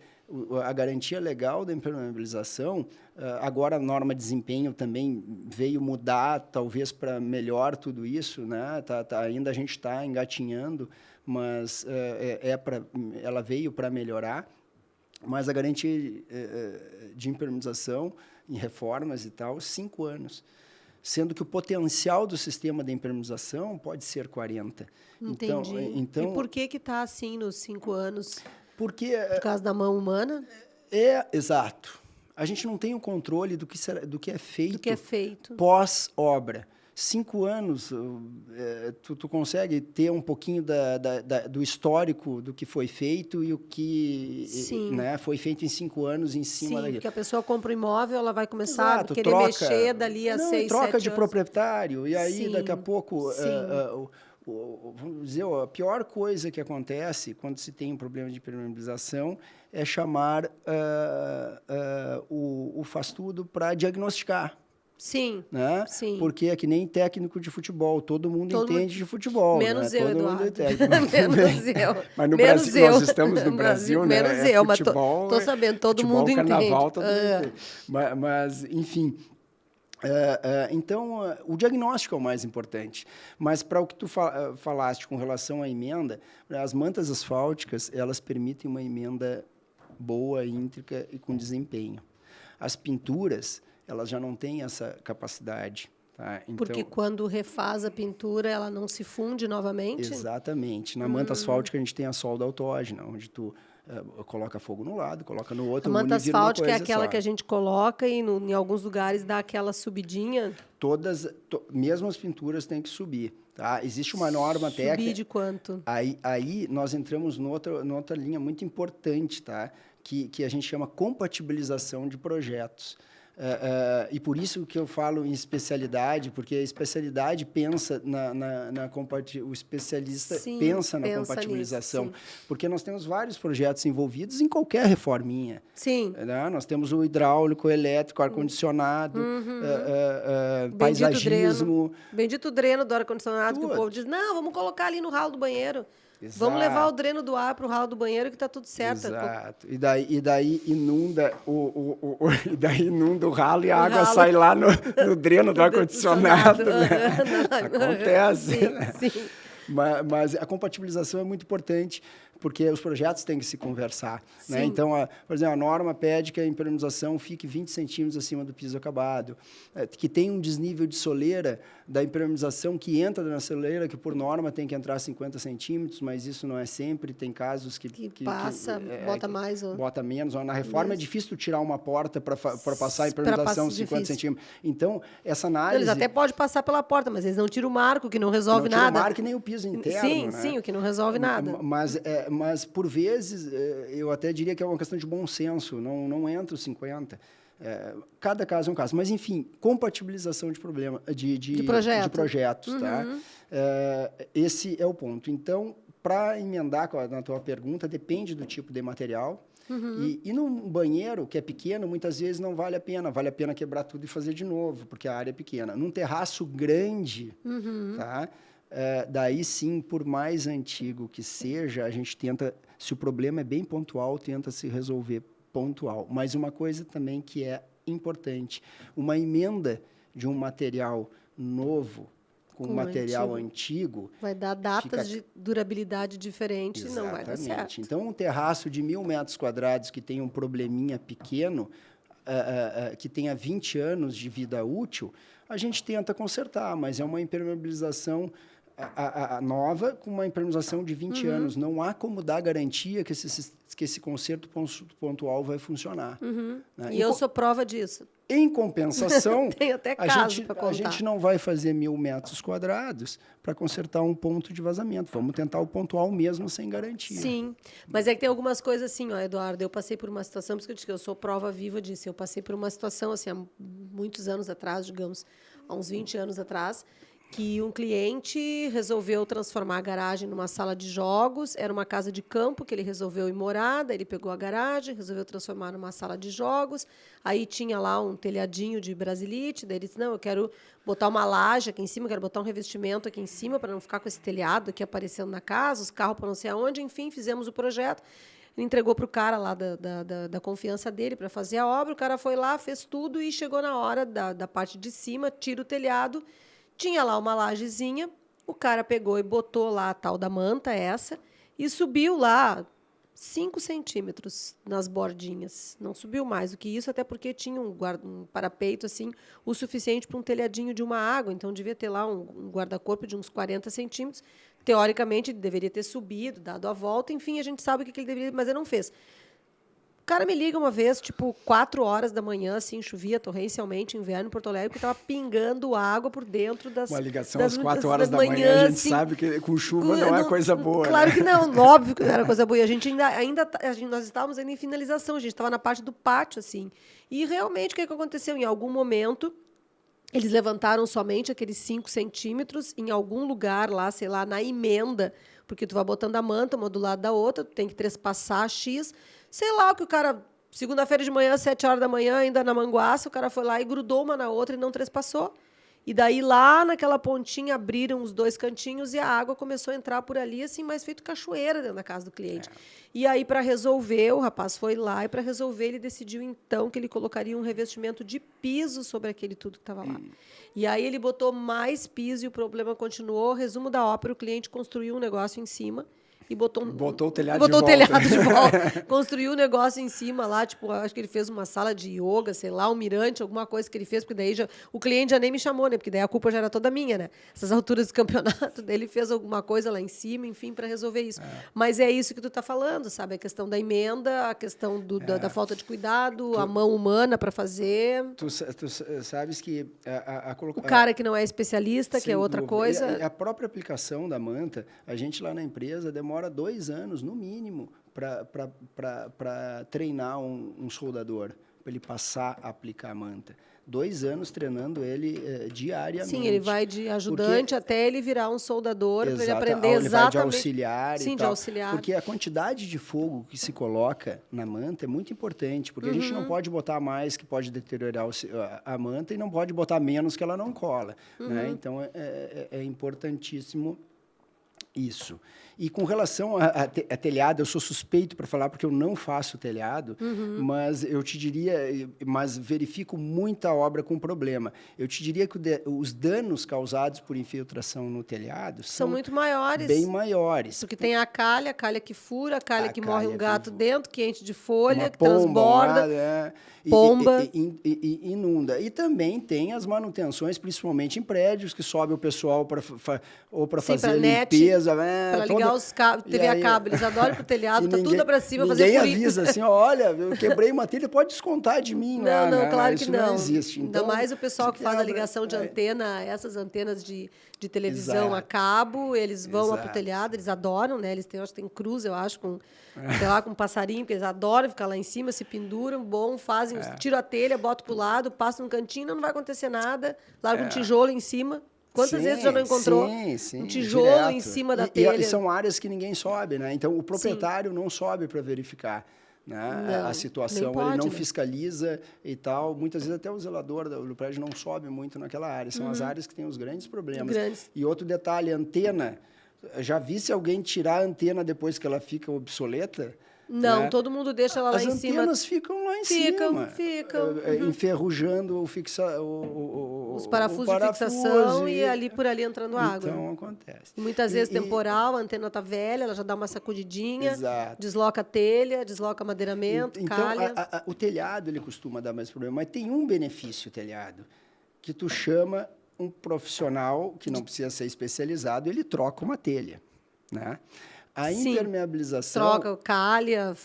a garantia legal da impermeabilização, agora a norma de desempenho também veio mudar, talvez para melhor tudo isso, né? Ainda a gente está engatinhando, mas ela veio para melhorar, mas a garantia de impermeabilização em reformas e tal, 5 anos. Sendo que o potencial do sistema de impermeabilização pode ser 40. Entendi. Então, e por que está assim nos 5 anos? Porque, por causa da mão humana? Exato. A gente não tem o controle do que é feito, pós-obra. 5 anos, tu consegue ter um pouquinho do histórico do que foi feito e o que né, foi feito em 5 anos em cima daquilo. Sim, porque a pessoa compra um imóvel, ela vai começar a querer mexer dali a 6, 7 anos. Troca de proprietário, e aí daqui a pouco... vamos dizer, a pior coisa que acontece quando se tem um problema de impermeabilização é chamar o faz-tudo para diagnosticar. Sim, né? sim. Porque é que nem técnico de futebol, todo mundo entende de futebol, menos né? eu, Todo Eduardo. mundo é técnico. Menos eu. Mas no Menos Brasil, eu. nós estamos no Brasil, né? Menos É eu, mas futebol, tô sabendo, todo futebol, mundo entende. carnaval, todo mundo entende. Mas enfim, então, o diagnóstico é o mais importante. Mas para o que tu falaste com relação à emenda, as mantas asfálticas, elas permitem uma emenda boa, íntrica e com desempenho. As pinturas, elas já não têm essa capacidade. Tá? Então, Porque quando refaz a pintura, ela não se funde novamente? exatamente. Na manta asfáltica, a gente tem a solda autógena, onde tu coloca fogo no lado, coloca no outro, A manta une e vira uma asfáltica é coisa aquela só. que a gente coloca e em alguns lugares dá aquela subidinha. Mesmo as pinturas têm que subir. Tá? Existe uma norma técnica. Subir de quanto? Aí nós entramos noutra linha muito importante, tá? Que a gente chama compatibilização de projetos. E por isso que eu falo em especialidade, porque a especialidade pensa o especialista pensa na compatibilização, nisso, porque nós temos vários projetos envolvidos em qualquer reforminha. Sim. Né? Nós temos o hidráulico, o elétrico, o ar-condicionado, paisagismo. Bendito dreno do ar-condicionado, que o Tudo. povo diz, não, vamos colocar ali no ralo do banheiro. Exato. Vamos levar o dreno do ar para o ralo do banheiro que está tudo certo. Exato. E daí inunda o ralo e a água sai lá no dreno do ar-condicionado. Né? Acontece. Sim. Mas a compatibilização é muito importante, porque os projetos têm que se conversar. Né? Então, por exemplo, a norma pede que a impermeabilização fique 20 centímetros acima do piso acabado, que tenha um desnível de soleira da impermeabilização que entra na soleira, que por norma tem que entrar 50 centímetros, mas isso não é sempre, tem casos que passa, bota mais. Bota menos. Na reforma é difícil tu tirar uma porta para passar a impermeabilização 50 centímetros. Então, essa análise... Eles até podem passar pela porta, mas eles não tiram o marco, que não resolve nada. Não tira o marco nem o piso interno. Sim, o que não resolve nada. Mas, por vezes, eu até diria que é uma questão de bom senso, não entra os 50. Cada caso é um caso. Mas, enfim, compatibilização de projetos. Tá? Esse é o ponto. Então, para emendar na tua pergunta, depende do tipo de material. E num banheiro que é pequeno, muitas vezes não vale a pena. Vale a pena quebrar tudo e fazer de novo, porque a área é pequena. Num terraço grande, tá? Daí sim, por mais antigo que seja, a gente tenta, se o problema é bem pontual, tenta se resolver pontual. Mas uma coisa também que é importante, uma emenda de um material novo com um material antigo... Vai dar datas de durabilidade diferentes e não vai dar certo. Então, um terraço de 1.000 metros quadrados que tem um probleminha pequeno, que tenha 20 anos de vida útil, a gente tenta consertar, mas é uma impermeabilização nova com uma impermeabilização de 20 anos. Não há como dar garantia que esse conserto pontual vai funcionar. Né? E eu sou prova disso. Em compensação, tem até caso para contar. A gente não vai fazer 1.000 metros quadrados para consertar um ponto de vazamento. Vamos tentar o pontual mesmo sem garantia. Sim, mas é que tem algumas coisas assim, ó, Eduardo, eu passei por uma situação, por isso que eu disse que eu sou prova viva disso, eu passei por uma situação assim, há muitos anos atrás, digamos, há uns 20 anos atrás, que um cliente resolveu transformar a garagem numa sala de jogos. Era uma casa de campo que ele resolveu ir morar, daí ele pegou a garagem, resolveu transformar numa sala de jogos. Aí tinha lá um telhadinho de brasilite, daí ele disse, não, eu quero botar uma laje aqui em cima, quero botar um revestimento aqui em cima para não ficar com esse telhado aqui aparecendo na casa, os carros para não sei aonde, enfim, fizemos o projeto. Ele entregou para o cara lá da confiança dele para fazer a obra, o cara foi lá, fez tudo e chegou na hora da parte de cima, tira o telhado. Tinha lá uma lajezinha, o cara pegou e botou lá a tal da manta, e subiu lá 5 centímetros nas bordinhas. Não subiu mais do que isso, até porque tinha um parapeito assim, o suficiente para um telhadinho de uma água, então devia ter lá um guarda-corpo de uns 40 centímetros. Teoricamente, ele deveria ter subido, dado a volta, enfim, a gente sabe o que ele deveria, mas ele não fez. O cara me liga uma vez, tipo, 4 horas da manhã, assim, chovia torrencialmente, inverno em Porto Alegre, porque estava pingando água por dentro das... Uma ligação às 4 horas da manhã, a gente assim, sabe que com chuva não é coisa boa. Claro, né? que não, óbvio que não era coisa boa. E a gente nós estávamos ainda em finalização, a gente estava na parte do pátio, assim. E realmente, o que aconteceu? Em algum momento, eles levantaram somente aqueles 5 centímetros em algum lugar lá, sei lá, na emenda, porque tu vai botando a manta uma do lado da outra, tu tem que trespassar X... Sei lá o que o cara Segunda-feira de manhã, 7 horas da manhã, ainda na manguaça, o cara foi lá e grudou uma na outra e não trespassou. E daí, lá naquela pontinha, abriram os 2 cantinhos e a água começou a entrar por ali, assim, mais feito cachoeira dentro da casa do cliente. E aí, para resolver, o rapaz foi lá e, para resolver, ele decidiu, então, que ele colocaria um revestimento de piso sobre aquele tudo que estava lá. E aí, ele botou mais piso e o problema continuou. Resumo da ópera, o cliente construiu um negócio em cima e botou o telhado botou de o volta. telhado de volta. Construiu um negócio em cima lá, tipo, acho que ele fez uma sala de yoga, sei lá, um mirante, alguma coisa que ele fez, porque daí o cliente já nem me chamou, né? Porque daí a culpa já era toda minha, né? Essas alturas do campeonato, daí ele fez alguma coisa lá em cima, enfim, para resolver isso. Mas é isso que tu tá falando, sabe? A questão da emenda, a questão da falta de cuidado, a mão humana para fazer. Tu sabes que O cara que não é especialista, que é outra dúvida. coisa. A própria aplicação da manta, a gente lá na empresa demora 2 anos, no mínimo, para treinar um soldador, para ele passar a aplicar a manta. 2 anos treinando ele diariamente. Sim, ele vai de ajudante até ele virar um soldador, para ele aprender ele vai de exatamente. auxiliar Sim, e de tal. auxiliar. Porque a quantidade de fogo que se coloca na manta é muito importante, porque a gente não pode botar mais que pode deteriorar a manta e não pode botar menos que ela não cola. Né? Então, é importantíssimo isso. E com relação a telhado, eu sou suspeito para falar porque eu não faço telhado, mas eu te diria, mas verifico muita obra com problema. Eu te diria que os danos causados por infiltração no telhado são muito maiores. Bem maiores. Porque tem a calha que fura, a calha que morre um gato que dentro, que enche de folha, que pomba, transborda, pomba. E inunda. E também tem as manutenções, principalmente em prédios, que sobe o pessoal para fazer a limpeza. Para ligar os cabos, TV a cabo. Eles adoram ir pro telhado, tá tudo lá para cima, fazer ninguém furinho. avisa assim, olha, eu quebrei uma telha, pode descontar de mim. Não, lá, claro isso que não. Não existe. Então, ainda mais o pessoal que faz a ligação de antena, essas antenas de televisão a cabo, eles vão lá pro telhado, eles adoram, né? Eles têm, acho que tem cruz, eu acho, com, sei lá, com passarinho, porque eles adoram ficar lá em cima, se penduram, fazem, tiram a telha, botam pro lado, passam no cantinho, não vai acontecer nada, largam um tijolo em cima. Quantas vezes já não encontrou um tijolo direto em cima da telha? E são áreas que ninguém sobe, né? Então, o proprietário não sobe para verificar, né, a situação. Ele não fiscaliza e tal. Muitas vezes até o zelador do prédio não sobe muito naquela área. São as áreas que têm os grandes problemas. E outro detalhe, antena. Já vi se alguém tirar a antena depois que ela fica obsoleta? Não, né? todo mundo deixa ela lá em cima. As antenas ficam lá em cima. Ficam. Enferrujando os parafusos de fixação e ali por ali entrando água. Então, acontece. E muitas vezes temporal, a antena está velha, ela já dá uma sacudidinha, desloca a telha, desloca madeiramento, calha. Então, o telhado ele costuma dar mais problema, mas tem um benefício, o telhado, que tu chama um profissional que não precisa ser especializado, ele troca uma telha, né? A impermeabilização... Troca calha,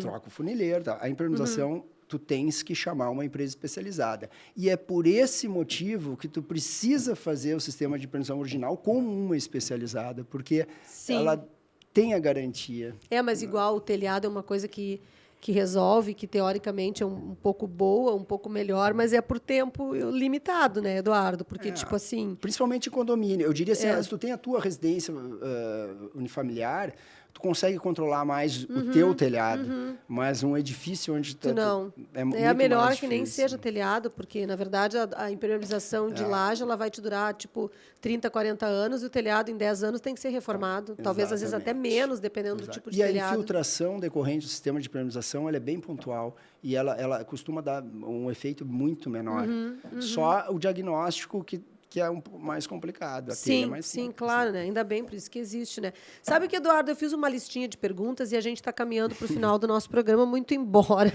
troca o funileiro. Tá? A impermeabilização, tu tens que chamar uma empresa especializada. E é por esse motivo que tu precisa fazer o sistema de impermeabilização original com uma especializada, porque ela tem a garantia. Mas igual o telhado é uma coisa que resolve, que teoricamente é um pouco boa, um pouco melhor, mas é por tempo limitado, né, Eduardo? Porque, tipo assim... Principalmente em condomínio. Eu diria assim, se tu tem a tua residência unifamiliar, tu consegue controlar mais o teu telhado, mas um edifício onde... É melhor que nem seja telhado, porque, na verdade, a impermeabilização de laje ela vai te durar, tipo, 30, 40 anos, e o telhado, em 10 anos, tem que ser reformado. Talvez, às vezes, até menos, dependendo do tipo de telhado. E a infiltração decorrente do sistema de impermeabilização ela é bem pontual e ela costuma dar um efeito muito menor. Só o diagnóstico que é um pouco mais complicado. Sim, claro, né? Ainda bem, por isso que existe, né? Sabe que, Eduardo, eu fiz uma listinha de perguntas e a gente está caminhando para o final do nosso programa, muito embora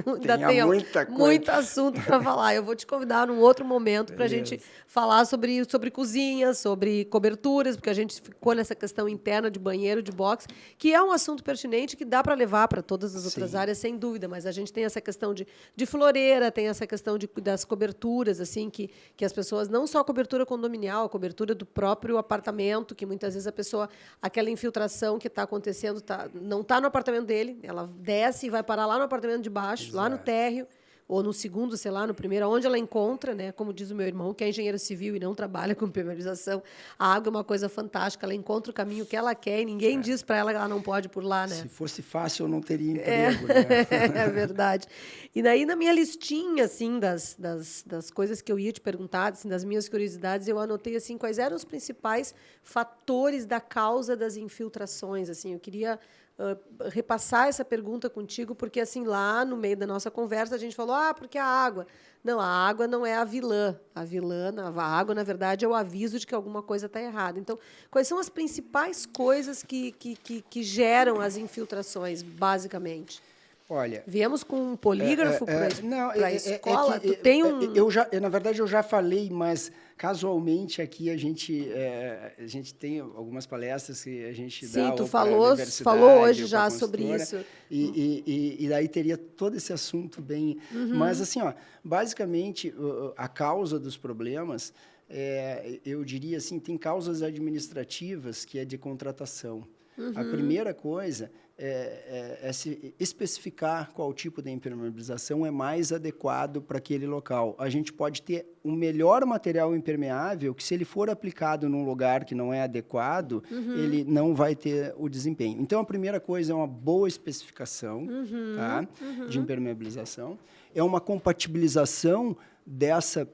ainda tenha muito assunto para falar. Eu vou te convidar num outro momento para a gente falar sobre cozinha, sobre coberturas, porque a gente ficou nessa questão interna de banheiro, de box, que é um assunto pertinente que dá para levar para todas as outras áreas, sem dúvida, mas a gente tem essa questão de floreira, tem essa questão das coberturas, assim, que as pessoas não só cobertura condominial, a cobertura do próprio apartamento, que muitas vezes a pessoa, aquela infiltração que está acontecendo, não está no apartamento dele, ela desce e vai parar lá no apartamento de baixo, lá no térreo, ou no segundo, sei lá, no primeiro, onde ela encontra, né? Como diz o meu irmão, que é engenheiro civil e não trabalha com impermeabilização, a água é uma coisa fantástica, ela encontra o caminho que ela quer e ninguém diz para ela que ela não pode ir por lá, né? Se fosse fácil, eu não teria emprego, né? É verdade. E daí, na minha listinha, assim, das coisas que eu ia te perguntar, assim, das minhas curiosidades, eu anotei, assim, quais eram os principais fatores da causa das infiltrações, assim. Eu queria repassar essa pergunta contigo, porque, assim, lá no meio da nossa conversa, a gente falou, porque a água. Não, a água não é a vilã. A água, na verdade, é o aviso de que alguma coisa está errada. Então, quais são as principais coisas que geram as infiltrações, basicamente? Olha, viemos com um polígrafo para a escola? Tu tem um... na verdade, eu já falei, mas casualmente aqui a gente tem algumas palestras que a gente dá. Sim, tu falou hoje já sobre isso. E daí teria todo esse assunto bem... Mas, assim, basicamente, a causa dos problemas, eu diria assim, tem causas administrativas, que é de contratação. A primeira coisa é se especificar qual tipo de impermeabilização é mais adequado para aquele local. A gente pode ter um melhor material impermeável que, se ele for aplicado num lugar que não é adequado, ele não vai ter o desempenho. Então, a primeira coisa é uma boa especificação de impermeabilização. É uma compatibilização dessa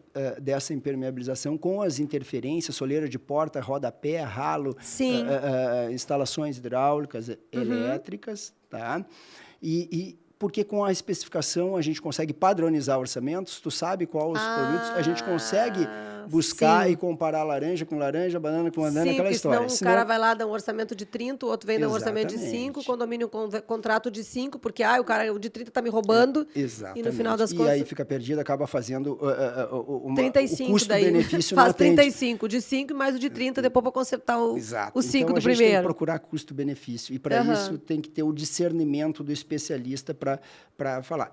impermeabilização com as interferências, soleira de porta, rodapé, ralo, instalações hidráulicas, elétricas, tá? E porque com a especificação a gente consegue padronizar orçamentos, tu sabe quais os produtos, a gente consegue buscar e comparar laranja com laranja, banana com banana, aquela história. Senão o cara vai lá, dá um orçamento de 30, o outro vem dar um orçamento de 5, o condomínio contrato de 5, porque o de 30 está me roubando. Exatamente. E no final das contas... E aí fica perdido, acaba fazendo 35 o custo-benefício faz 35, de 5 e mais o de 30, depois para consertar o 5 então, do primeiro. Então, a gente tem que procurar custo-benefício. E, para isso, tem que ter o discernimento do especialista para falar.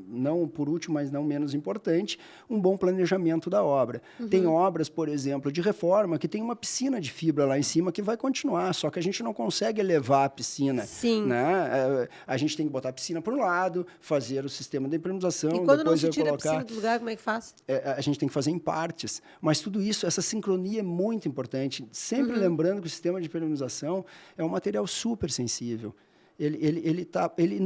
Não por último, mas não menos importante, um bom planejamento da obra. Tem obras, por exemplo, de reforma, que tem uma piscina de fibra lá em cima que vai continuar, só que a gente não consegue elevar a piscina. Sim. Né? A gente tem que botar a piscina para um lado, fazer o sistema de impermeabilização. E quando depois não se tira a piscina do lugar, como é que faz? A gente tem que fazer em partes. Mas tudo isso, essa sincronia é muito importante. Sempre lembrando que o sistema de impermeabilização é um material super sensível. Ele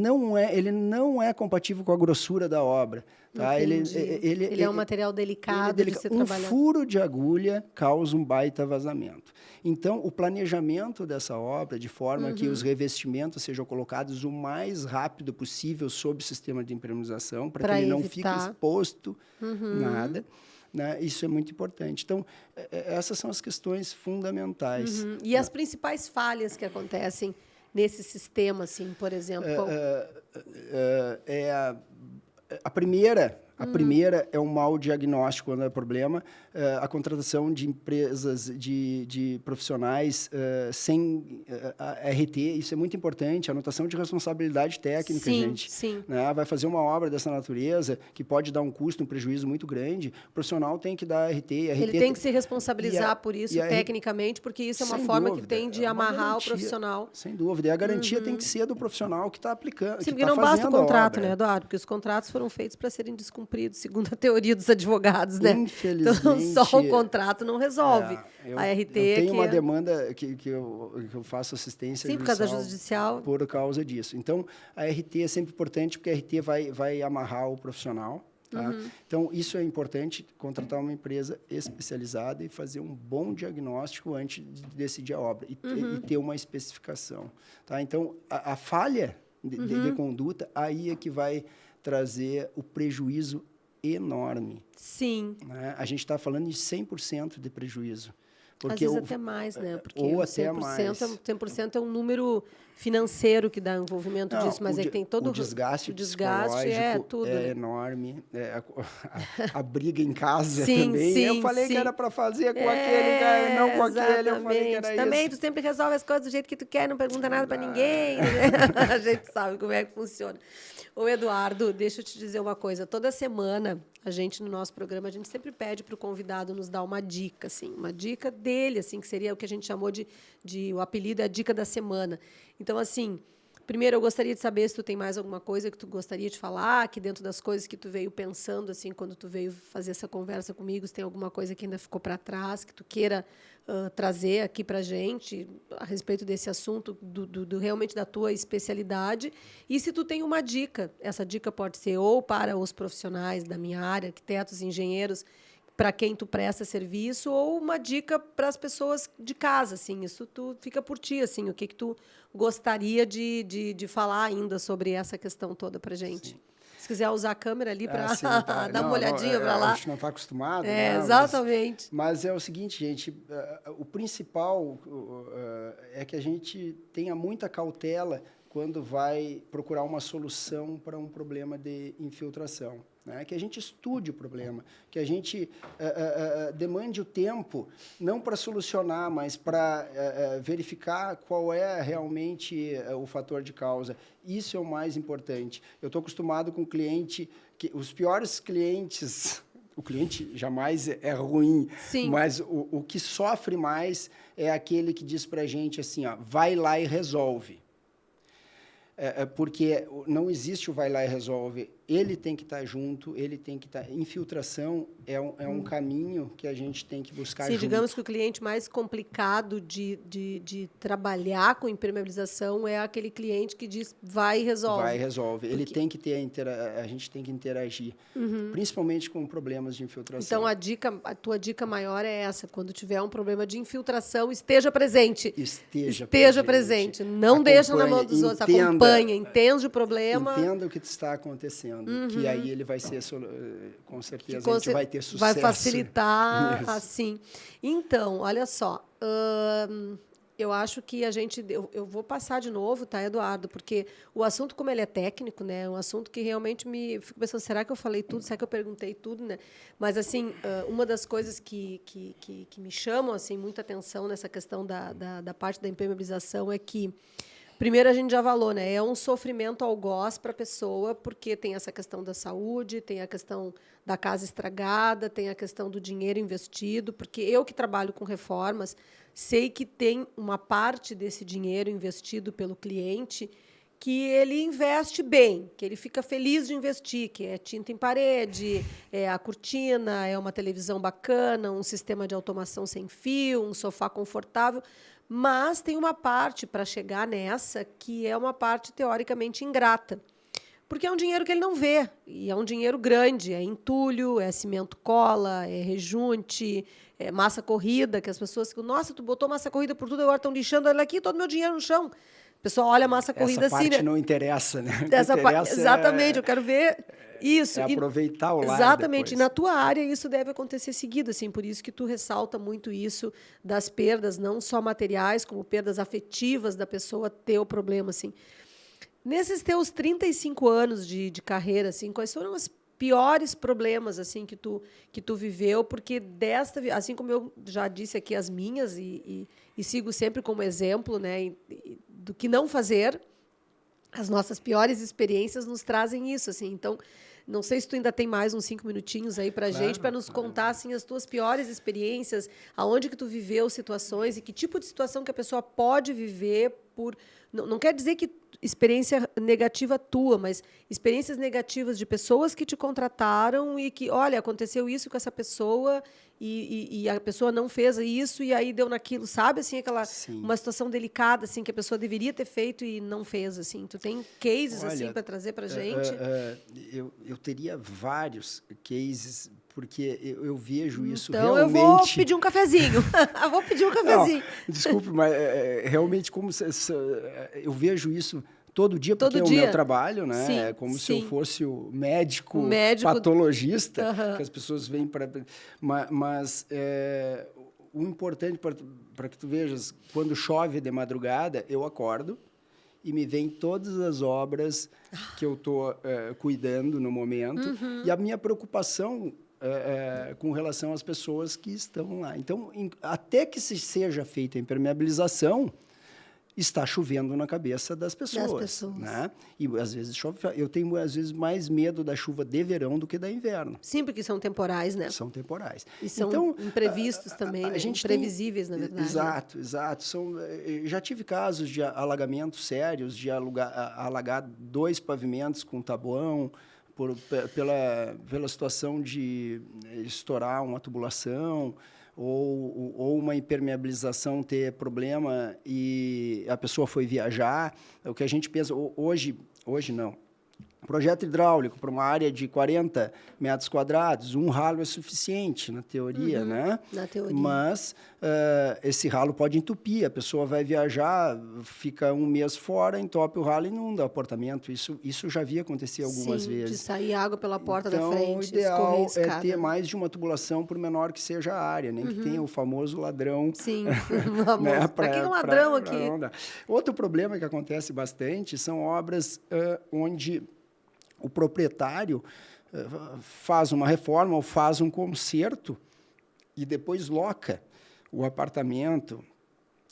não é compatível com a grossura da obra. Tá? Ele é um material delicado de ser trabalhado. Um furo de agulha causa um baita vazamento. Então, o planejamento dessa obra, de forma que os revestimentos sejam colocados o mais rápido possível sob o sistema de impermeabilização, para que ele não fique exposto nada. Né? Isso é muito importante. Então, essas são as questões fundamentais. E as principais falhas que acontecem nesse sistema, assim, por exemplo? A primeira é um mau diagnóstico quando é problema, a contratação de empresas, de profissionais sem RT, isso é muito importante, a anotação de responsabilidade técnica, gente. Sim. Né? Vai fazer uma obra dessa natureza, que pode dar um custo, um prejuízo muito grande, o profissional tem que dar RT. Ele tem que se responsabilizar por isso, tecnicamente, porque isso é uma forma que tem de amarrar o profissional. Sem dúvida, e a garantia tem que ser do profissional que está aplicando. Sim, porque não basta o contrato, né, Eduardo? Porque os contratos foram feitos para serem descumpridos, segundo a teoria dos advogados, né? Infelizmente. Então, só o contrato não resolve. A RT eu tenho uma demanda que eu faço assistência judicial. Sim, por causa da judicial. Por causa disso. Então, a RT é sempre importante, porque a RT vai amarrar o profissional. Tá? Então, isso é importante, contratar uma empresa especializada e fazer um bom diagnóstico antes de decidir a obra. E ter uma especificação. Tá? Então, a falha de conduta, aí é que vai trazer o prejuízo enorme. Sim. Né? A gente está falando de 100% de prejuízo. Porque às vezes até mais, né? Porque ou até mais. 100% é um número financeiro que dá envolvimento disso, mas tem todo o desgaste tudo, é enorme. A briga em casa também. Eu falei que era para fazer com aquele, cara, não com aquele. Eu falei que era também isso. Tu sempre resolve as coisas do jeito que tu quer, não pergunta nada para ninguém. Né? A gente sabe como é que funciona. Ô, Eduardo, deixa eu te dizer uma coisa. Toda semana, a gente, no nosso programa, a gente sempre pede para o convidado nos dar uma dica, assim, uma dica dele, assim, que seria o que a gente chamou o apelido é a dica da semana. Então, assim, Primeiro, eu gostaria de saber se tu tem mais alguma coisa que tu gostaria de falar, que dentro das coisas que tu veio pensando, assim, quando tu veio fazer essa conversa comigo, se tem alguma coisa que ainda ficou para trás, que tu queira trazer aqui para a gente a respeito desse assunto, realmente da tua especialidade. E se tu tem uma dica, essa dica pode ser ou para os profissionais da minha área, arquitetos, engenheiros, para quem tu presta serviço, ou uma dica para as pessoas de casa, assim, isso tu fica por ti, assim, o que tu gostaria de falar ainda sobre essa questão toda para gente. Sim. Se quiser usar a câmera ali para tá. dar uma olhadinha para lá. A gente não está acostumado. Exatamente. Mas é o seguinte, gente, o principal é que a gente tenha muita cautela quando vai procurar uma solução para um problema de infiltração. Né? Que a gente estude o problema, que a gente demande o tempo, não para solucionar, mas para verificar qual é realmente o fator de causa. Isso é o mais importante. Eu estou acostumado com cliente, os piores clientes... O cliente jamais é ruim, Sim. Mas o que sofre mais é aquele que diz para a gente assim, ó, vai lá e resolve. Porque não existe o vai lá e resolve. Ele tem que estar junto, ele tem que estar... Infiltração é um caminho que a gente tem que buscar junto. Digamos que o cliente mais complicado de trabalhar com impermeabilização é aquele cliente que diz vai e resolve. Vai e resolve. Ele tem que ter... A gente tem que interagir, principalmente com problemas de infiltração. Então, a tua dica maior é essa. Quando tiver um problema de infiltração, esteja presente. Esteja presente. Não deixa na mão dos outros. Acompanha, entende o problema. Entenda o que está acontecendo. Que aí ele vai ser, com certeza, a gente vai ter sucesso. Vai facilitar, assim. Então, olha só, eu acho que eu vou passar de novo, tá, Eduardo? Porque o assunto, como ele é técnico, né, é um assunto que realmente fico pensando, será que eu falei tudo? Será que eu perguntei tudo, né? Mas, assim, uma das coisas que me chamam, assim, muita atenção nessa questão da parte da impermeabilização é que, primeiro, a gente já falou, né? É um sofrimento algoz para a pessoa, porque tem essa questão da saúde, tem a questão da casa estragada, tem a questão do dinheiro investido, porque eu que trabalho com reformas, sei que tem uma parte desse dinheiro investido pelo cliente que ele investe bem, que ele fica feliz de investir, que é tinta em parede, é a cortina, é uma televisão bacana, um sistema de automação sem fio, um sofá confortável. Mas tem uma parte para chegar nessa que é uma parte teoricamente ingrata. Porque é um dinheiro que ele não vê, e é um dinheiro grande, é entulho, é cimento cola, é rejunte, é massa corrida, que as pessoas ficam, nossa, tu botou massa corrida por tudo, agora estão lixando, olha aqui, todo o meu dinheiro no chão. O pessoal olha a massa corrida assim, né? Essa parte não interessa, né? Exatamente, eu quero ver isso. É aproveitar o lado. Exatamente. Depois. E na tua área isso deve acontecer seguido, assim, por isso que tu ressalta muito isso das perdas, não só materiais, como perdas afetivas da pessoa ter o problema, assim. Nesses teus 35 anos de carreira, assim, quais foram os piores problemas assim que tu viveu? Porque assim como eu já disse aqui as minhas e sigo sempre como exemplo, né, do que não fazer, as nossas piores experiências nos trazem isso, assim. Então, não sei se tu ainda tem mais uns 5 minutinhos aí para gente, para nos contar assim, as tuas piores experiências, aonde que tu viveu situações e que tipo de situação que a pessoa pode viver por... Não quer dizer que experiência negativa tua, mas experiências negativas de pessoas que te contrataram e que, olha, aconteceu isso com essa pessoa e a pessoa não fez isso e aí deu naquilo, sabe? Assim, uma situação delicada assim, que a pessoa deveria ter feito e não fez. Assim. Tu tem cases assim, para trazer para a gente? Eu teria vários cases, porque eu vejo isso então, realmente... Então, eu vou pedir um cafezinho. Vou pedir um cafezinho. Não, desculpe, mas realmente como eu vejo isso todo dia, porque é o meu trabalho, né? Sim, é como se eu fosse o médico patologista, que as pessoas vêm para... Mas o importante para que tu vejas, quando chove de madrugada, eu acordo e me vem todas as obras que eu estou cuidando no momento. E a minha preocupação com relação às pessoas que estão lá. Então, até que seja feita a impermeabilização, está chovendo na cabeça das pessoas. Né? E às vezes chove. Eu tenho às vezes mais medo da chuva de verão do que da inverno. Sim, porque são temporais, né? São temporais. E são então, imprevistos também, né? Imprevisíveis, na verdade. Exato, exato. Já tive casos de alagamentos sérios, de alagar 2 pavimentos com tabuão, pela situação de estourar uma tubulação, ou uma impermeabilização ter problema e a pessoa foi viajar. O que a gente pensa, hoje não. Projeto hidráulico para uma área de 40 metros quadrados, um ralo é suficiente, na teoria, né? Na teoria. Mas esse ralo pode entupir, a pessoa vai viajar, fica um mês fora, entope o ralo e inunda o apartamento. Isso já havia acontecido algumas vezes. De sair água pela porta da frente, o ideal escada. É ter mais de uma tubulação, por menor que seja a área, nem que tenha o famoso ladrão. Sim, né? Aqui é um ladrão aqui. Outro problema que acontece bastante são obras onde o proprietário faz uma reforma ou faz um conserto e depois loca o apartamento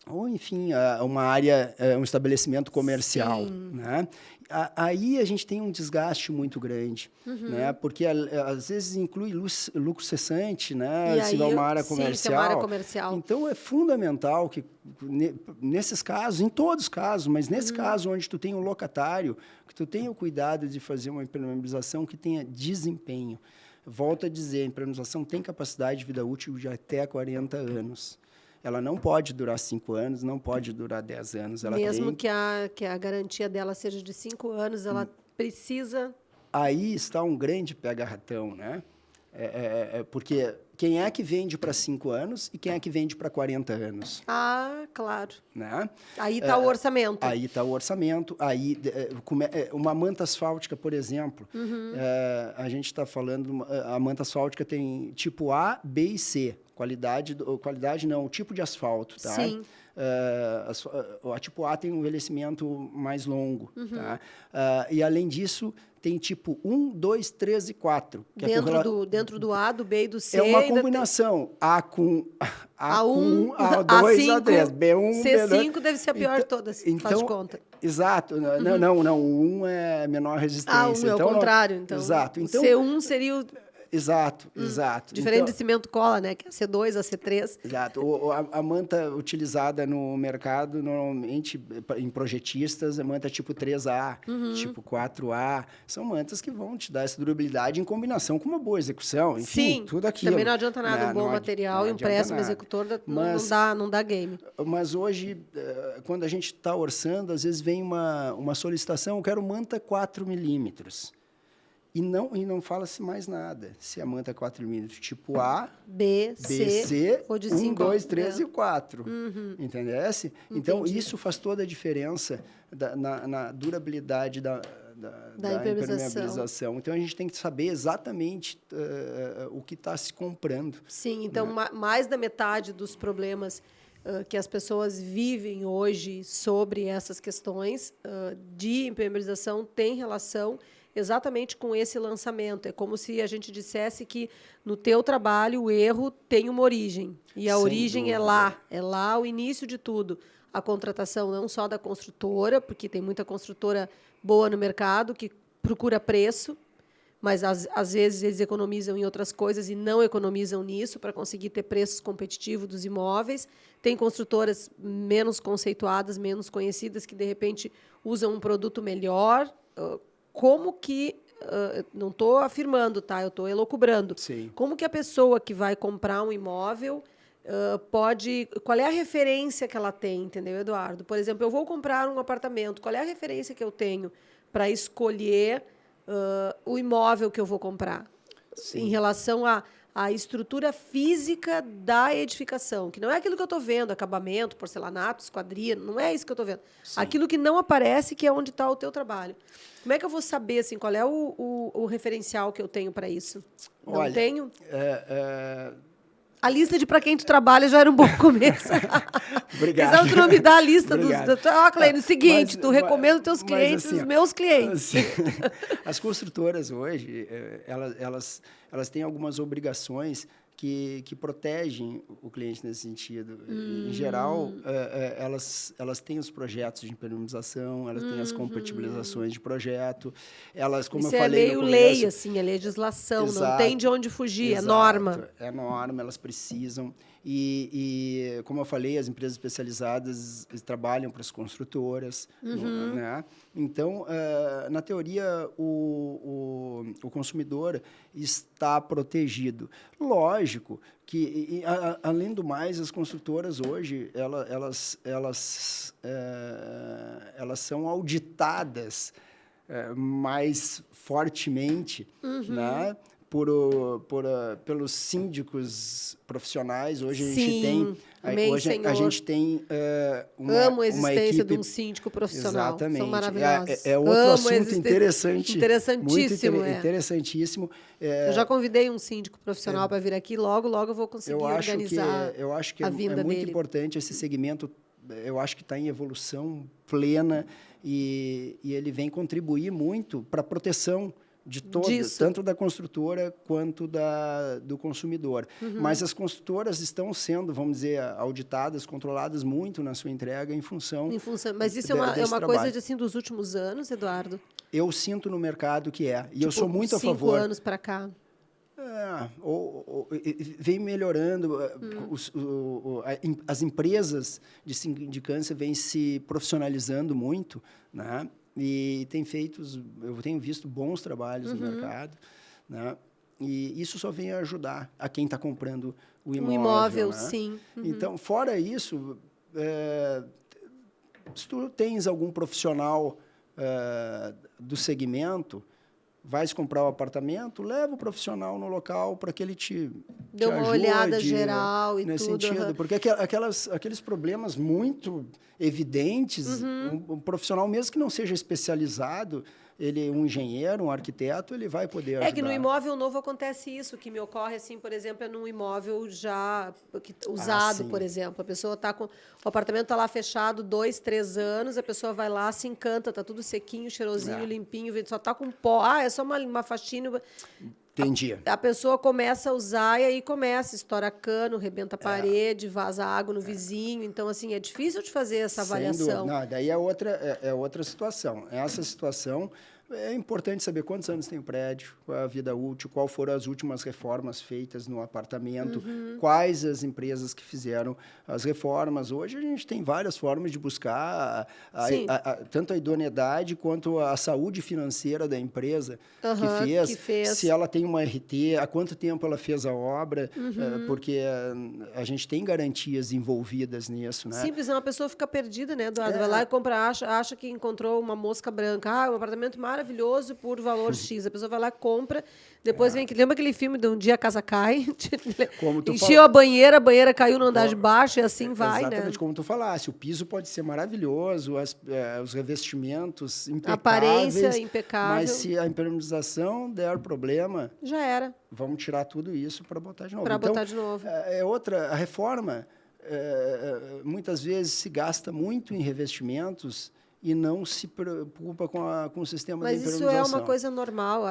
ou, enfim, uma área, um estabelecimento comercial. Né? Aí a gente tem um desgaste muito grande, né? Porque às vezes inclui lucro cessante, né? Se é uma área comercial. Sim, se é uma área comercial. Então, é fundamental que, nesses casos, em todos os casos, mas nesse caso onde tu tem um locatário, que tu tenha o cuidado de fazer uma impermeabilização que tenha desempenho. Volto a dizer, a impermeabilização tem capacidade de vida útil de até 40 anos. Ela não pode durar 5 anos, não pode durar 10 anos. Ela mesmo que a garantia dela seja de 5 anos, ela precisa... Aí está um grande pega-ratão, né? Porque quem é que vende para 5 anos e quem é que vende para 40 anos? Ah, claro. Né? Aí está o orçamento. Aí está o orçamento. Aí, uma manta asfáltica, por exemplo, a gente está falando, a manta asfáltica tem tipo A, B e C. Qualidade não, o tipo de asfalto, tá? Sim. A tipo A tem um envelhecimento mais longo, tá? E, além disso, tem tipo 1, 2, 3 e 4. Dentro do A, do B e do C. É uma combinação. A com A1, A2, A3, B1, C5 deve ser a pior de todas, faz de conta. Exato. Não, o 1 é menor resistência. A1 é o contrário, então. Exato. Então, C1 seria o... Exato. Diferente de cimento cola, né? Que é a C2, a C3. Exato. A manta utilizada no mercado, normalmente, em projetistas, é manta tipo 3A, tipo 4A. São mantas que vão te dar essa durabilidade em combinação com uma boa execução. Enfim, tudo aquilo. Também não adianta nada um bom material, impresso, um executor, não dá game. Mas hoje, quando a gente está orçando, às vezes vem uma solicitação, eu quero manta 4 milímetros. E não fala-se mais nada. Se a manta é 4 milímetros, tipo A, B, C, ou de 5, 1, 2, 3 e 4. Entendesse? Então, isso faz toda a diferença na durabilidade da impermeabilização. Então, a gente tem que saber exatamente o que está se comprando. Sim, então, mais da metade dos problemas que as pessoas vivem hoje sobre essas questões de impermeabilização tem relação exatamente com esse lançamento. É como se a gente dissesse que no teu trabalho o erro tem uma origem. E a origem é lá o início de tudo. A contratação não só da construtora, porque tem muita construtora boa no mercado que procura preço, mas às vezes eles economizam em outras coisas e não economizam nisso para conseguir ter preços competitivos dos imóveis. Tem construtoras menos conceituadas, menos conhecidas, que de repente usam um produto melhor. Como que, não estou afirmando, tá? Eu estou elucubrando. Sim. Como que a pessoa que vai comprar um imóvel pode... Qual é a referência que ela tem, entendeu, Eduardo? Por exemplo, eu vou comprar um apartamento. Qual é a referência que eu tenho para escolher o imóvel que eu vou comprar? Sim. Em relação à estrutura física da edificação, que não é aquilo que eu estou vendo, acabamento, porcelanato, esquadria, não é isso que eu estou vendo. Sim. Aquilo que não aparece, que é onde está o teu trabalho. Como é que eu vou saber assim, qual é o referencial que eu tenho para isso? Não tenho? A lista de para quem tu trabalha já era um bom começo. Obrigado. Exato, tu não me dá a lista dos... Ó, Cleide, o seguinte, tu recomenda os teus clientes, assim, os meus clientes. Assim, as construtoras hoje, elas têm algumas obrigações que protegem o cliente nesse sentido. Em geral, elas têm os projetos de impermeabilização, elas têm as compatibilizações de projeto, elas, como Isso eu falei é meio no começo, lei, assim, é legislação, não tem de onde fugir, é norma. É norma, elas precisam. E, como eu falei, as empresas especializadas trabalham para as construtoras, né? Então, na teoria, o consumidor está protegido. Lógico que, além do mais, as construtoras hoje, elas são auditadas mais fortemente, né? Pelos síndicos profissionais. Hoje Sim, amém, hoje Senhor. a gente tem Amo a uma existência equipe de um síndico profissional. Exatamente. São maravilhosos. É outro Amo a assunto existência. interessante. Interessantíssimo, interessantíssimo. Eu já convidei um síndico profissional para vir aqui. Logo eu vou conseguir organizar a vinda é muito dele. importante esse segmento. Eu acho que está em evolução plena e ele vem contribuir muito para a proteção de todos, tanto da construtora quanto do consumidor. Mas as construtoras estão sendo, vamos dizer, auditadas, controladas muito na sua entrega em função. Mas isso é uma coisa de, assim, dos últimos anos, Eduardo? Eu sinto no mercado que é. E tipo, eu sou muito a favor. 5 anos para cá. Vem melhorando. As empresas de sindicância vêm se profissionalizando muito, né? E eu tenho visto bons trabalhos no mercado, né? E isso só vem ajudar a quem está comprando o imóvel. Um imóvel, né? sim. Então, fora isso, se tu tens algum profissional do segmento, vais comprar um apartamento, leva o profissional no local para que ele te dê uma ajude, olhada geral e nesse tudo. sentido, porque aqueles problemas muito evidentes, um profissional mesmo que não seja especializado, ele um engenheiro, um arquiteto, ele vai poder ajudar. É que no imóvel novo acontece isso, que me ocorre, assim, por exemplo, é num imóvel já usado, por exemplo. A pessoa está com... O apartamento está lá fechado 2, 3 anos, a pessoa vai lá, se encanta, está tudo sequinho, cheirosinho, limpinho, só está com pó. É só uma faxina... Entendi. A pessoa começa a usar e aí estoura cano, rebenta a parede, vaza água no vizinho. Então, assim, é difícil de fazer essa avaliação. Não, daí é outra situação. Essa situação, é importante saber quantos anos tem o prédio, qual é a vida útil, qual foram as últimas reformas feitas no apartamento, quais as empresas que fizeram as reformas. Hoje a gente tem várias formas de buscar tanto a idoneidade quanto a saúde financeira da empresa que fez, se ela tem uma RT, há quanto tempo ela fez a obra, porque a gente tem garantias envolvidas nisso, né? Simples, uma pessoa fica perdida, né, Eduardo? Vai lá e compra, acha que encontrou uma mosca branca. Um apartamento maravilhoso por valor X. A pessoa vai lá e compra, depois vem... Lembra aquele filme de Um Dia a Casa Cai? Encheu a banheira caiu no andar de baixo e assim vai, né? Exatamente, como tu falasse. O piso pode ser maravilhoso, os revestimentos impecáveis. Aparência impecável. Mas se a impermeabilização der problema... Já era. Vamos tirar tudo isso para botar de novo. Para botar de novo. A reforma, muitas vezes se gasta muito em revestimentos e não se preocupa com o sistema de impermeabilização. Mas isso é uma coisa normal.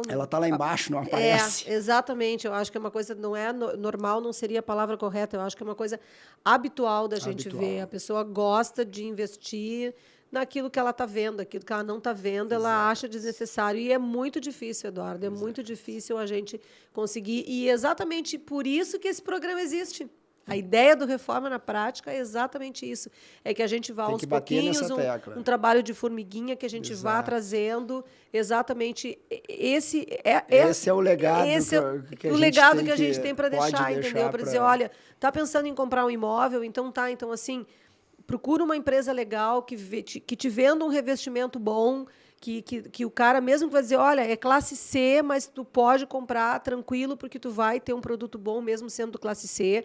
Ela está lá embaixo, não aparece. Exatamente. Eu acho que é uma coisa, não é normal, não seria a palavra correta. Eu acho que é uma coisa habitual da gente ver. A pessoa gosta de investir naquilo que ela está vendo, aquilo que ela não está vendo, ela acha desnecessário. E é muito difícil, Eduardo. É muito difícil a gente conseguir. E exatamente por isso que esse programa existe. A ideia do Reforma na Prática é exatamente isso. É que a gente vá aos pouquinhos, um trabalho de formiguinha que a gente vá trazendo exatamente esse é o legado que a gente tem para deixar, entendeu? Para dizer, olha, está pensando em comprar um imóvel, então assim, procura uma empresa legal que te venda um revestimento bom, que o cara mesmo vai dizer, olha, é classe C, mas tu pode comprar tranquilo porque tu vai ter um produto bom mesmo sendo classe C.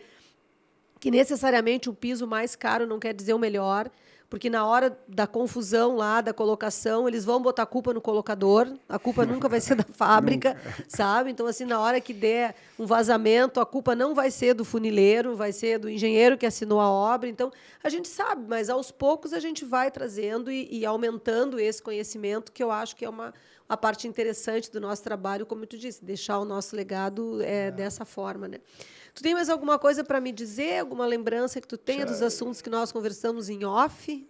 Que necessariamente o piso mais caro não quer dizer o melhor, porque na hora da confusão lá, da colocação, eles vão botar a culpa no colocador, a culpa nunca vai ser da fábrica, sabe? Então, assim, na hora que der um vazamento, a culpa não vai ser do funileiro, vai ser do engenheiro que assinou a obra. Então, a gente sabe, mas aos poucos a gente vai trazendo e aumentando esse conhecimento, que eu acho que é a parte interessante do nosso trabalho, como tu disse, deixar o nosso legado dessa forma, né? Tu tem mais alguma coisa para me dizer? Alguma lembrança que tu tenha dos assuntos que nós conversamos em off?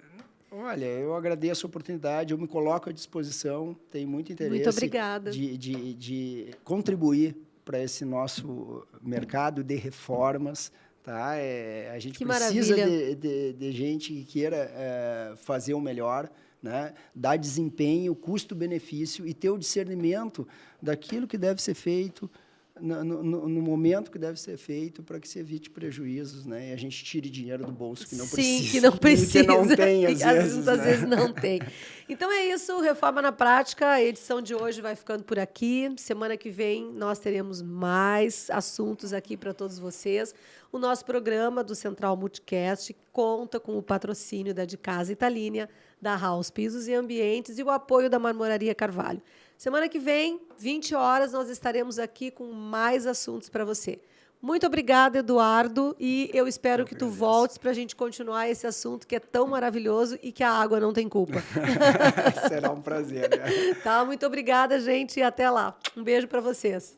Olha, eu agradeço a oportunidade, eu me coloco à disposição, tenho muito interesse Muito obrigada. de contribuir para esse nosso mercado de reformas. Tá? A gente Que precisa maravilha. de gente que queira fazer o melhor, né? Dar desempenho, custo-benefício e ter o discernimento daquilo que deve ser feito, no momento que deve ser feito, para que se evite prejuízos, né? E a gente tire dinheiro do bolso que não precisa. Sim, que não precisa. Que não tem, às vezes. Às vezes não tem. Então é isso, Reforma na Prática. A edição de hoje vai ficando por aqui. Semana que vem nós teremos mais assuntos aqui para todos vocês. O nosso programa do Central Multicast conta com o patrocínio da De Casa Italínia, da House Pisos e Ambientes e o apoio da Marmoraria Carvalho. Semana que vem, 20 horas, nós estaremos aqui com mais assuntos para você. Muito obrigada, Eduardo, e eu espero que tu voltes para a gente continuar esse assunto que é tão maravilhoso e que a água não tem culpa. Será um prazer. Né? Tá, muito obrigada, gente, e até lá. Um beijo para vocês.